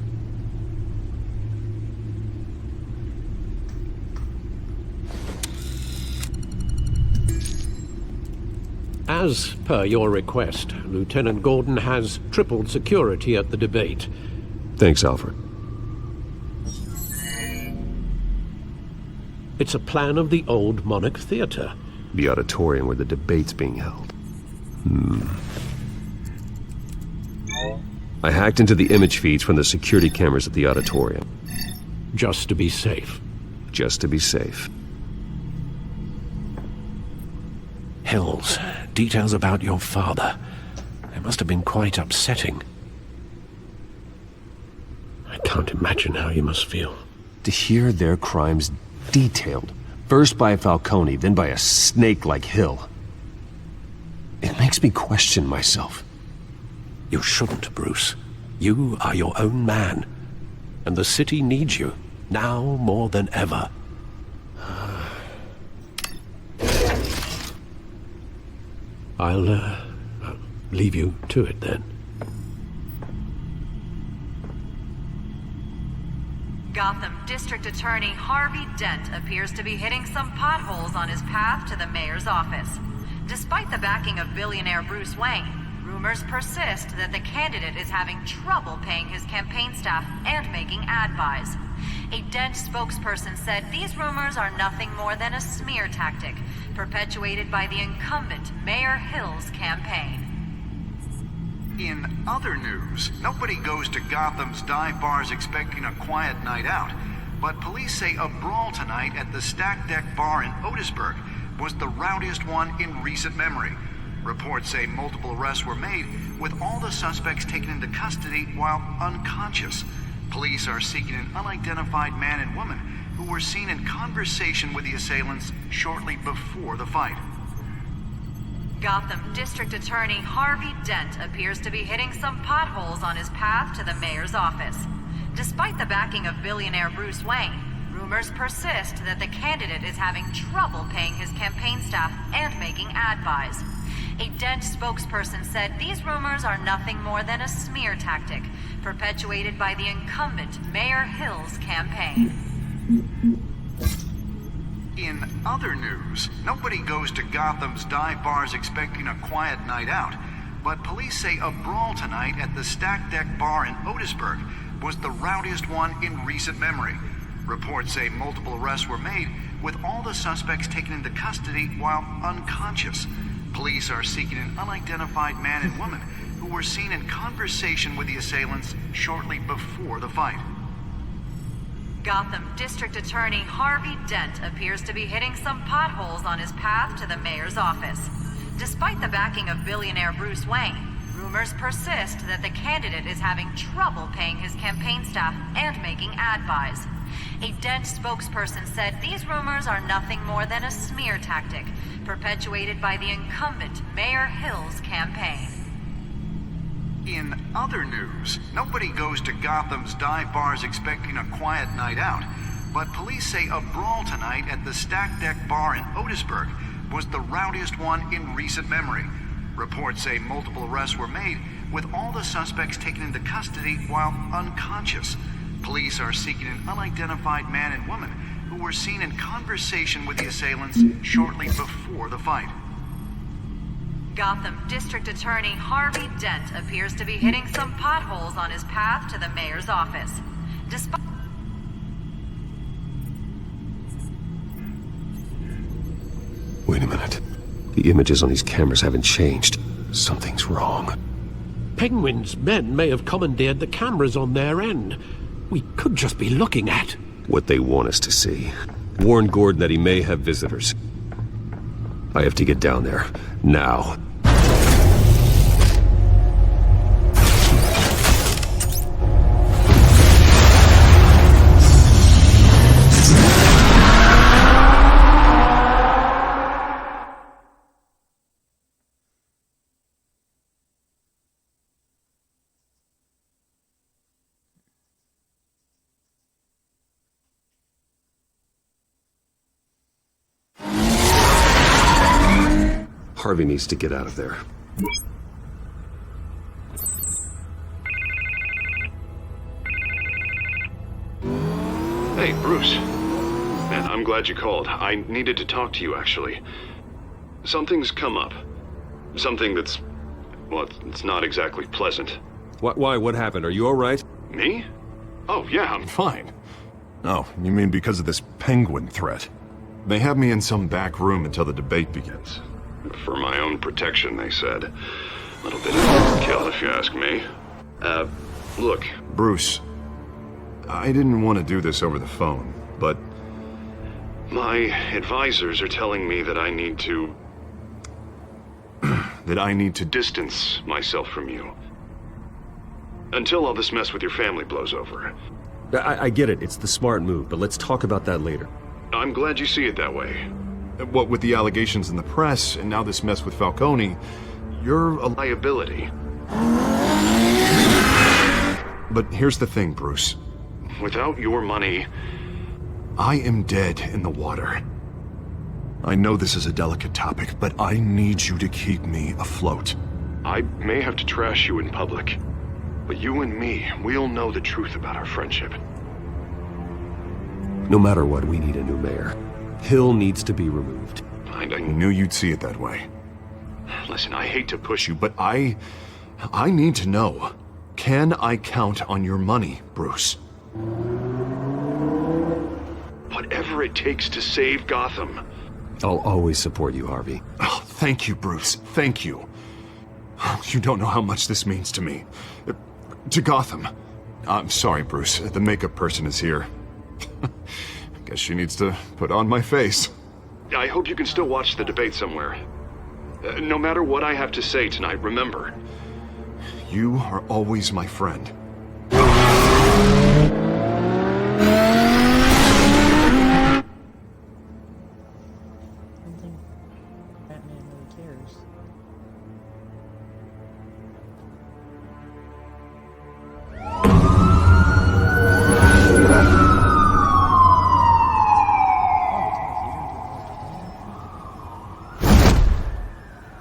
As per your request, Lieutenant Gordon has tripled security at the debate. Thanks, Alfred. It's a plan of the old Monarch Theater. The auditorium where the debate's being held. I hacked into the image feeds from the security cameras at the auditorium. Just to be safe. Just to be safe. Hills, details about your father. They must have been quite upsetting. I can't imagine how you must feel. To hear their crimes detailed, first by Falcone, then by a snake like Hill. It makes me question myself. You shouldn't, Bruce. You are your own man. And the city needs you, now more than ever. I'll leave you to it then. Gotham District Attorney Harvey Dent appears to be hitting some potholes on his path to the mayor's office. Despite the backing of billionaire Bruce Wayne, rumors persist that the candidate is having trouble paying his campaign staff and making ad buys. A Dent spokesperson said these rumors are nothing more than a smear tactic, perpetuated by the incumbent Mayor Hill's campaign. In other news, nobody goes to Gotham's dive bars expecting a quiet night out, but police say a brawl tonight at the Stack Deck Bar in Otisburg was the rowdiest one in recent memory. Reports say multiple arrests were made, with all the suspects taken into custody while unconscious. Police are seeking an unidentified man and woman who were seen in conversation with the assailants shortly before the fight. Gotham District Attorney Harvey Dent appears to be hitting some potholes on his path to the mayor's office. Despite the backing of billionaire Bruce Wayne, rumors persist that the candidate is having trouble paying his campaign staff and making ad buys. A Dent spokesperson said these rumors are nothing more than a smear tactic, perpetuated by the incumbent Mayor Hill's campaign. In other news, nobody goes to Gotham's dive bars expecting a quiet night out, but police say a brawl tonight at the Stack Deck Bar in Otisburg was the rowdiest one in recent memory. Reports say multiple arrests were made, with all the suspects taken into custody while unconscious. Police are seeking an unidentified man and woman who were seen in conversation with the assailants shortly before the fight. Gotham District Attorney Harvey Dent appears to be hitting some potholes on his path to the mayor's office. Despite the backing of billionaire Bruce Wayne, rumors persist that the candidate is having trouble paying his campaign staff and making ad buys. A Dent spokesperson said these rumors are nothing more than a smear tactic, perpetuated by the incumbent Mayor Hill's campaign. In other news, nobody goes to Gotham's dive bars expecting a quiet night out, but police say a brawl tonight at the Stack Deck Bar in Otisburg was the rowdiest one in recent memory. Reports say multiple arrests were made, with all the suspects taken into custody while unconscious. Police are seeking an unidentified man and woman who were seen in conversation with the assailants shortly before the fight. Gotham District Attorney Harvey Dent appears to be hitting some potholes on his path to the mayor's office. Despite... Wait a minute. The images on these cameras haven't changed. Something's wrong. Penguin's men may have commandeered the cameras on their end. We could just be looking at what they want us to see. Warn Gordon that he may have visitors. I have to get down there, now. Harvey needs to get out of there. Hey, Bruce. Man, I'm glad you called. I needed to talk to you, actually. Something's come up. Something that's... well, it's not exactly pleasant. Why? What happened? Are you alright? Me? Oh, yeah, I'm fine. Oh, you mean because of this penguin threat? They have me in some back room until the debate begins. For my own protection, they said. A little bit of overkill, if you ask me. Look, Bruce, I didn't want to do this over the phone, but my advisors are telling me that I need to... that I need to distance myself from you. Until all this mess with your family blows over. I get it. It's the smart move, but let's talk about that later. I'm glad you see it that way. What with the allegations in the press, and now this mess with Falcone, you're a liability. But here's the thing, Bruce. Without your money, I am dead in the water. I know this is a delicate topic, but I need you to keep me afloat. I may have to trash you in public, but you and me, we'll know the truth about our friendship. No matter what, we need a new mayor. Hill needs to be removed. I knew you'd see it that way. Listen, I hate to push you, but I need to know. Can I count on your money, Bruce? Whatever it takes to save Gotham. I'll always support you, Harvey. Oh, thank you, Bruce. Thank you. You don't know how much this means to me. To Gotham. I'm sorry, Bruce. The makeup person is here. Guess she needs to put on my face. I hope you can still watch the debate somewhere. No matter what I have to say tonight, remember, you are always my friend.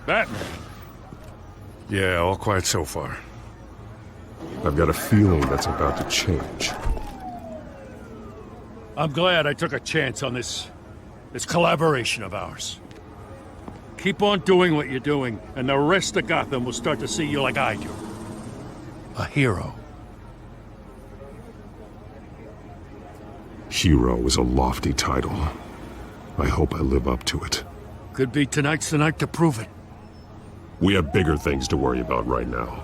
Batman. Yeah, all quiet so far. I've got a feeling that's about to change. I'm glad I took a chance on this collaboration of ours. Keep on doing what you're doing, and the rest of Gotham will start to see you like I do. A hero. Hero is a lofty title. I hope I live up to it. Could be tonight's the night to prove it. We have bigger things to worry about right now.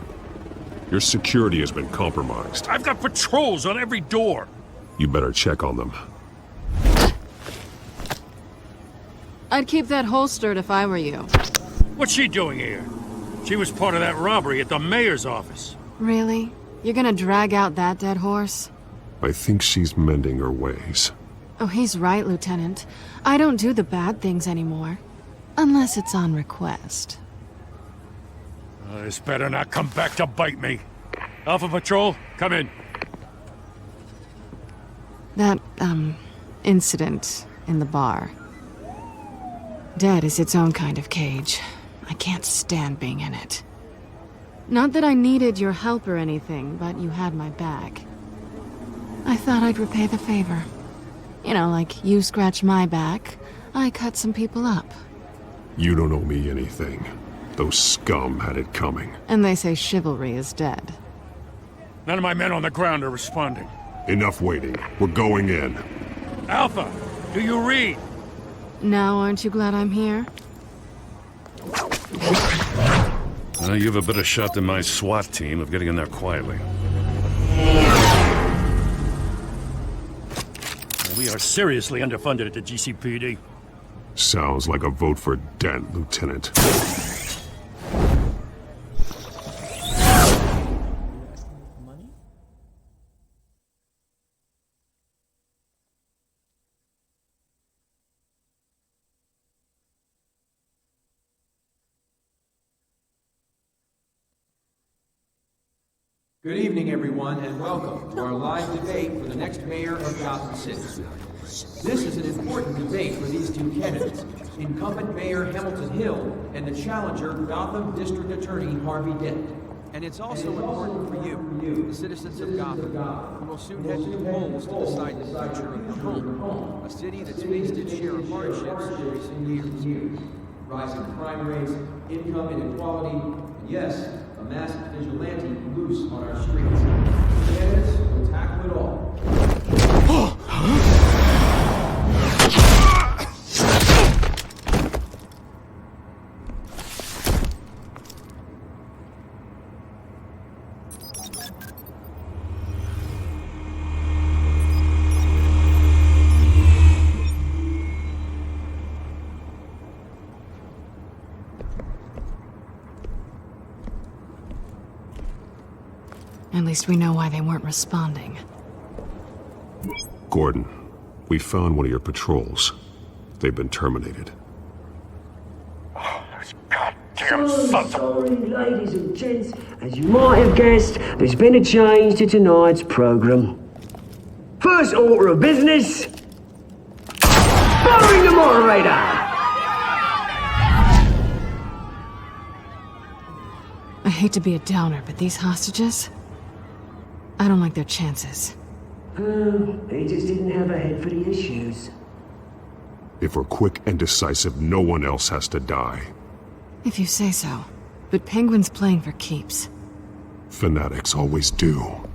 Your security has been compromised. I've got patrols on every door. You better check on them. I'd keep that holstered if I were you. What's she doing here? She was part of that robbery at the mayor's office. Really? You're gonna drag out that dead horse? I think she's mending her ways. Oh, he's right, Lieutenant. I don't do the bad things anymore. Unless it's on request. This better not come back to bite me. Alpha Patrol, come in. That, incident in the bar. Dead is its own kind of cage. I can't stand being in it. Not that I needed your help or anything, but you had my back. I thought I'd repay the favor. You know, like you scratch my back, I cut some people up. You don't owe me anything. Those scum had it coming. And they say chivalry is dead. None of my men on the ground are responding. Enough waiting. We're going in. Alpha, do you read? Now aren't you glad I'm here? You have a better shot than my SWAT team of getting in there quietly. We are seriously underfunded at the GCPD. Sounds like a vote for Dent, Lieutenant. Good evening, everyone, and welcome to our live debate for the next mayor of Gotham City. This is an important debate for these two candidates, incumbent Mayor Hamilton Hill and the challenger Gotham District Attorney Harvey Dent. And it's also important for you, the citizens of Gotham, who will soon head to the polls to decide the future of your home, a city that's faced its share of hardships in recent years. Rising crime rates, income inequality, and yes, a masked vigilante loose on our streets. The candidates will tackle it all. At least we know why they weren't responding. Gordon, we found one of your patrols. They've been terminated. Sorry, ladies and gents. As you might have guessed, there's been a change to tonight's programme. First order of business, firing the moderator! I hate to be a downer, but these hostages... I don't like their chances. They just didn't have a head for the issues. If we're quick and decisive, no one else has to die. If you say so. But Penguin's playing for keeps. Fanatics always do.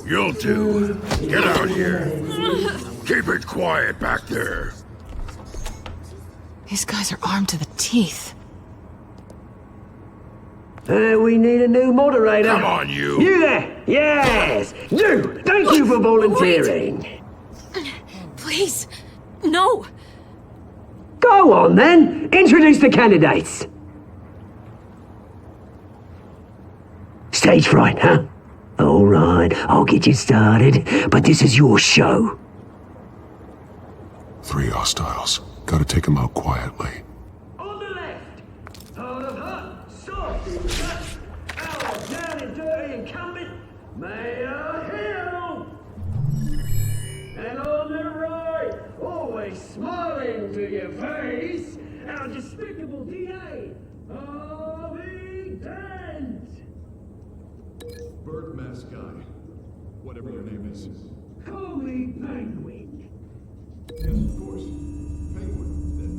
You'll do. Get out here. Keep it quiet back there. These guys are armed to the teeth. We need a new moderator. Come on, you. You there? Yes! You! Thank you for volunteering. Wait. Please. No. Go on, then. Introduce the candidates. Stage fright, huh? All right, I'll get you started, but this is your show. 3 hostiles. Gotta take them out quietly. On the left, hard of heart, soft in touch, our down and dirty incumbent, Mayor Hill. And on the right, always smiling to your face, our despicable DA, Harvey Dent. Bird mask guy. Whatever your name is. Call me Penguin. Yes, of course. Penguin, then.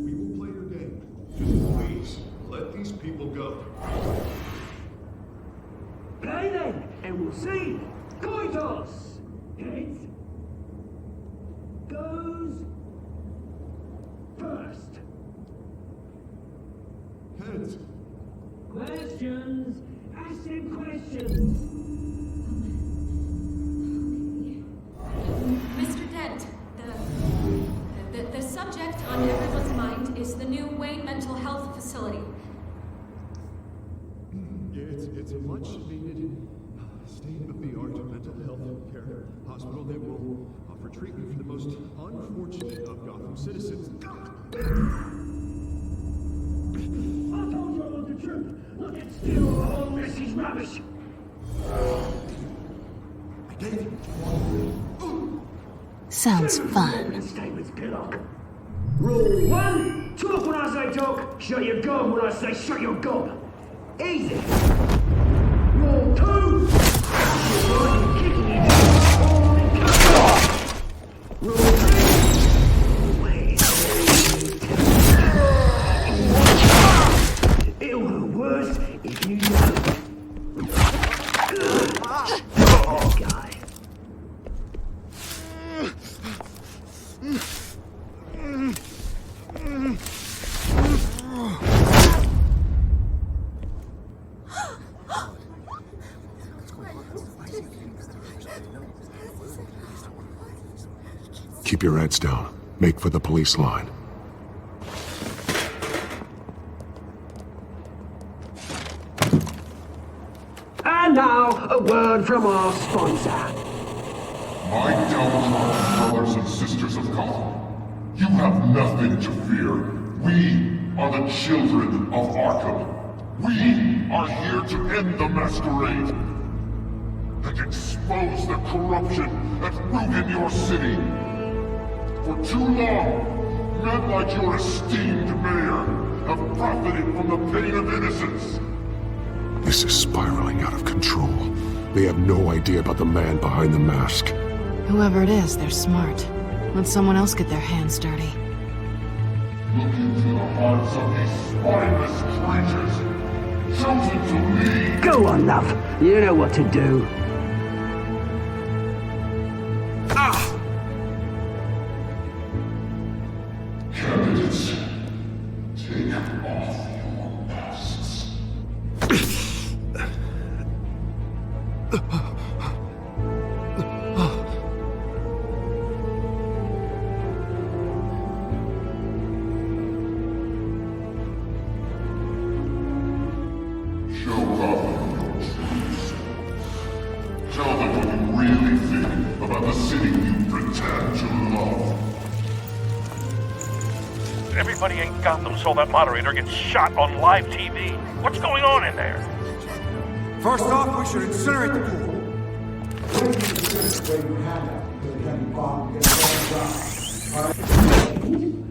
We will play your game. Just please, let these people go. Play then, and we'll see. Coin toss. Heads goes first. Heads. Questions. Ask them questions. Mr. Dent, the subject on everyone's mind is the new Wayne Mental Health Facility. It's a much needed state-of-the-art mental health care hospital that will offer treatment for the most unfortunate of Gotham citizens. I told you I want the truth. Look at still all this is rubbish. I gave you what you wanted. Sounds fun. Statements, Pillock. Rule 1, talk when I say talk, shut your gob when I say shut your gob. Easy. Rule 2, kicking it all in cover. Rule 3, wait. It'll go worse if you don't. Oh, guy. Keep your heads down. Make for the police line. And now, a word from our sponsor. My downtrodden brothers and sisters of Gotham, you have nothing to fear. We are the children of Arkham. We are here to end the masquerade and expose the corruption that ruined your city. For too long, men like your esteemed mayor have profited from the pain of innocence. This is spiraling out of control. They have no idea about the man behind the mask. Whoever it is, they're smart. Let someone else get their hands dirty. Look into the hearts of these spineless creatures, chosen to lead. Go on, love. You know what to do. Candidates, take off your masks. Show Gotham your true self. Tell them what you really think about the city you pretend to love. Everybody in Gotham saw that moderator get shot on live TV. What's going on in there? First off, we should incinerate the pool.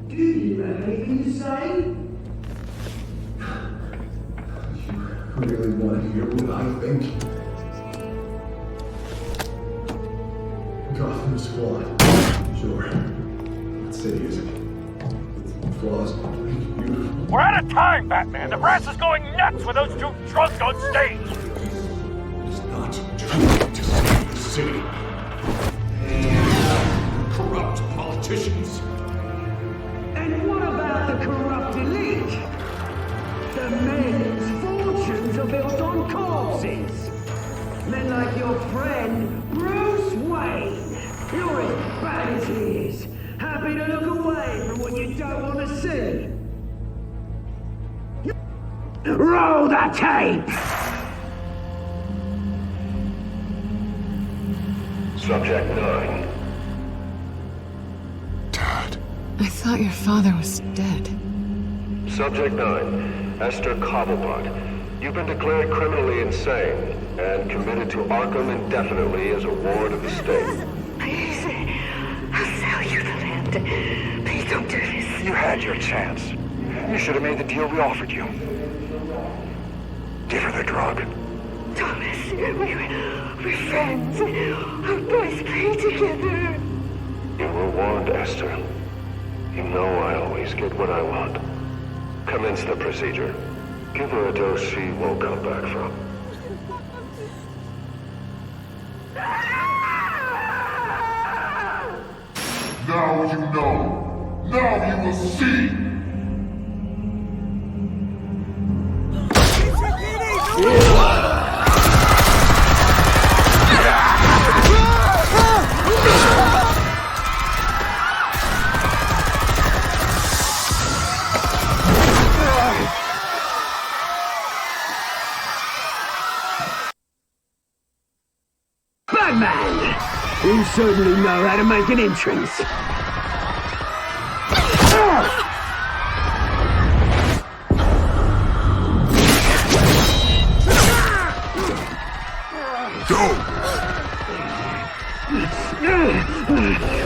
Do you have anything to say? You really want to hear what I think? Gotham Squad. Sure. What city is it? Flaws, beautiful. We're out of time, Batman. The brass is going nuts with those two drunks on stage. It's not trying to save the city. Corrupt politicians. And what about the corrupt elite? The men's fortunes are built on corpses. Men like your friend, Bruce Wayne. You're as bad as he is. Happy to look away from what you don't want to see. Roll the tape! Subject 9. I thought your father was dead. Subject 9. Esther Cobblepot. You've been declared criminally insane and committed to Arkham indefinitely as a ward of the state. Please, I'll sell you the land. Please don't do this. You had your chance. You should have made the deal we offered you. Give her the drug. Thomas, we're friends. Our boys play together. You were warned, Esther. You know I always get what I want. Commence the procedure. Give her a dose she won't come back from. Now you know. Now you will see. Batman! You certainly know how to make an entrance.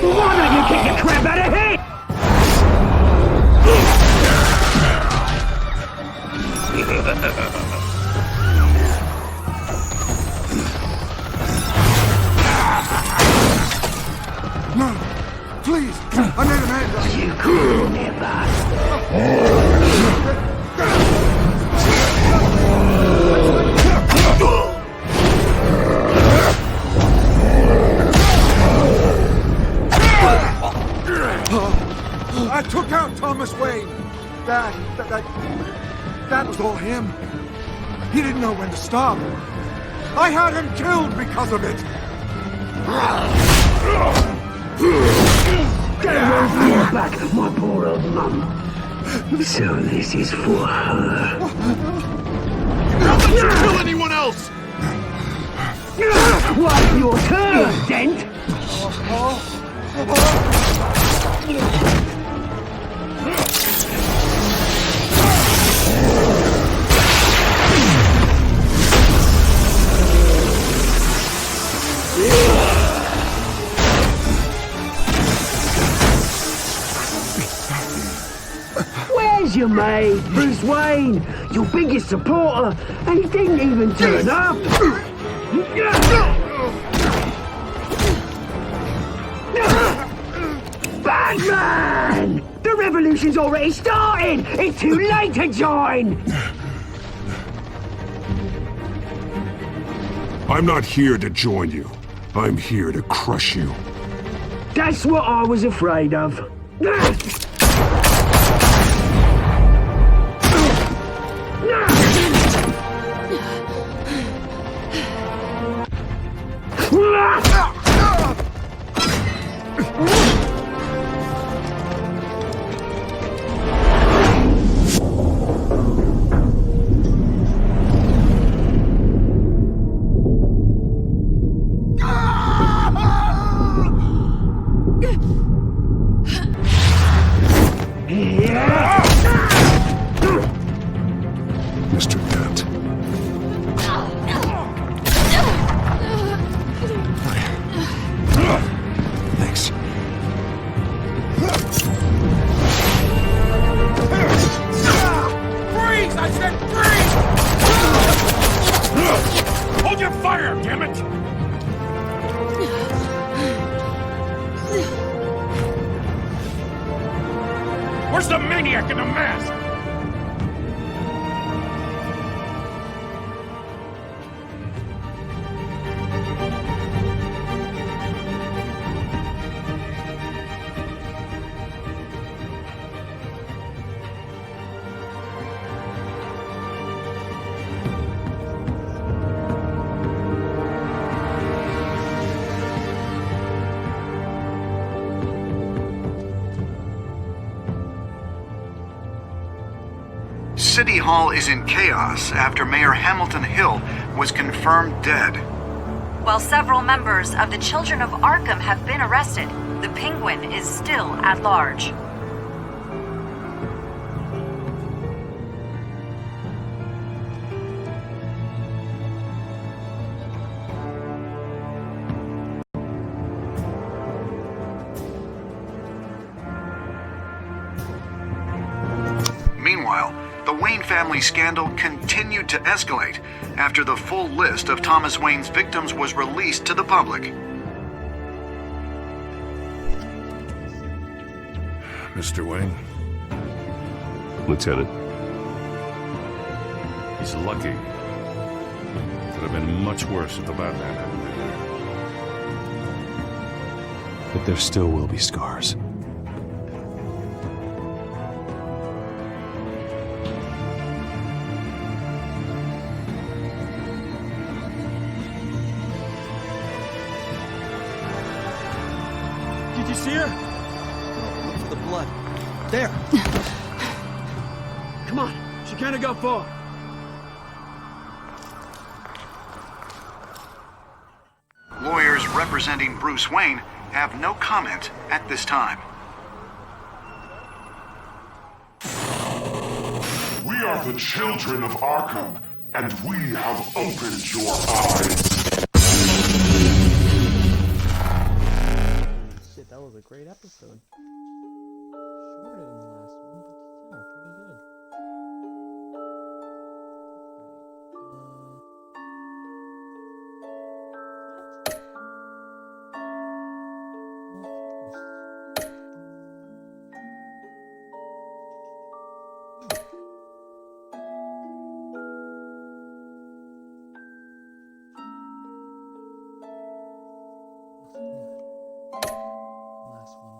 Why don't you kick the crap out of him? No, please, I made a man. You could never. I took out Thomas Wayne. That was all him. He didn't know when to stop. I had him killed because of it. Get away from your back, my poor old mum. So this is for her. Don't let you kill anyone else! What's your turn, Dent? Where's your mate, Bruce Wayne? Your biggest supporter, and he didn't even turn up. Batman! The revolution's already started! It's too late to join! I'm not here to join you. I'm here to crush you. That's what I was afraid of. Mr. Dent. Thanks. Freeze! I said freeze! Hold your fire, damn it! Where's the maniac in the mask? City Hall is in chaos after Mayor Hamilton Hill was confirmed dead. While several members of the Children of Arkham have been arrested, the Penguin is still at large. Meanwhile, the Wayne family scandal continued to escalate after the full list of Thomas Wayne's victims was released to the public. Mr. Wayne? Lieutenant. He's lucky. Could have been much worse if the Batman hadn't been there. But there still will be scars. Did you see her? Look for the blood. There! Come on, she can't go far. Lawyers representing Bruce Wayne have no comment at this time. We are the children of Arkham, and we have opened your eyes. Shit, that was a great episode. Shorter than the last one, but still pretty good. Last one.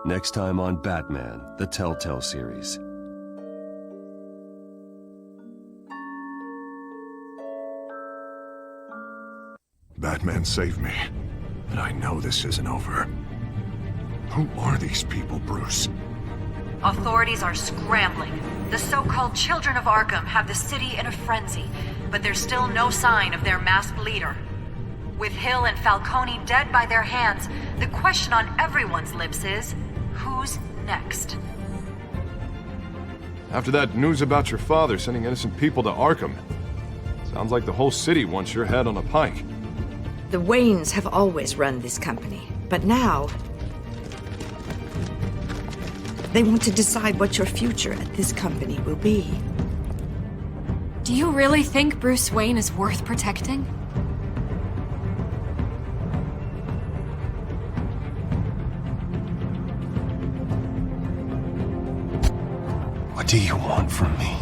Next time on Batman, the Telltale series. Batman saved me, but I know this isn't over. Who are these people, Bruce? Authorities are scrambling. The so-called Children of Arkham have the city in a frenzy, but there's still no sign of their masked leader. With Hill and Falcone dead by their hands, the question on everyone's lips is, who's next? After that news about your father sending innocent people to Arkham, sounds like the whole city wants your head on a pike. The Waynes have always run this company, but now they want to decide what your future at this company will be. Do you really think Bruce Wayne is worth protecting? What do you want from me?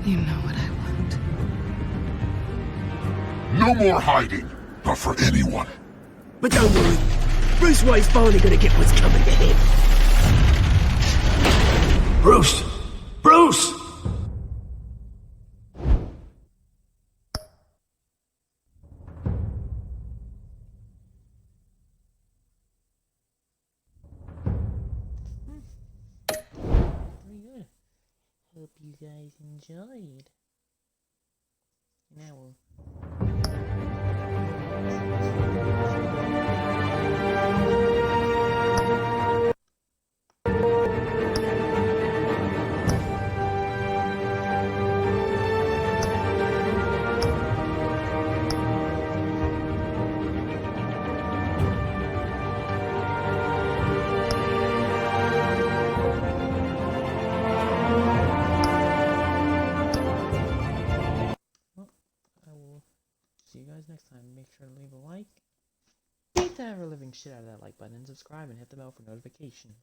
You know what I want. No more hiding, not for anyone. But don't worry, Bruce Wayne's finally gonna get what's coming to him. Bruce! Bruce! Very good. Hope you guys enjoyed. Now we'll see you guys next time. Make sure to leave a like, beat the ever-living shit out of that like button, and subscribe and hit the bell for notifications.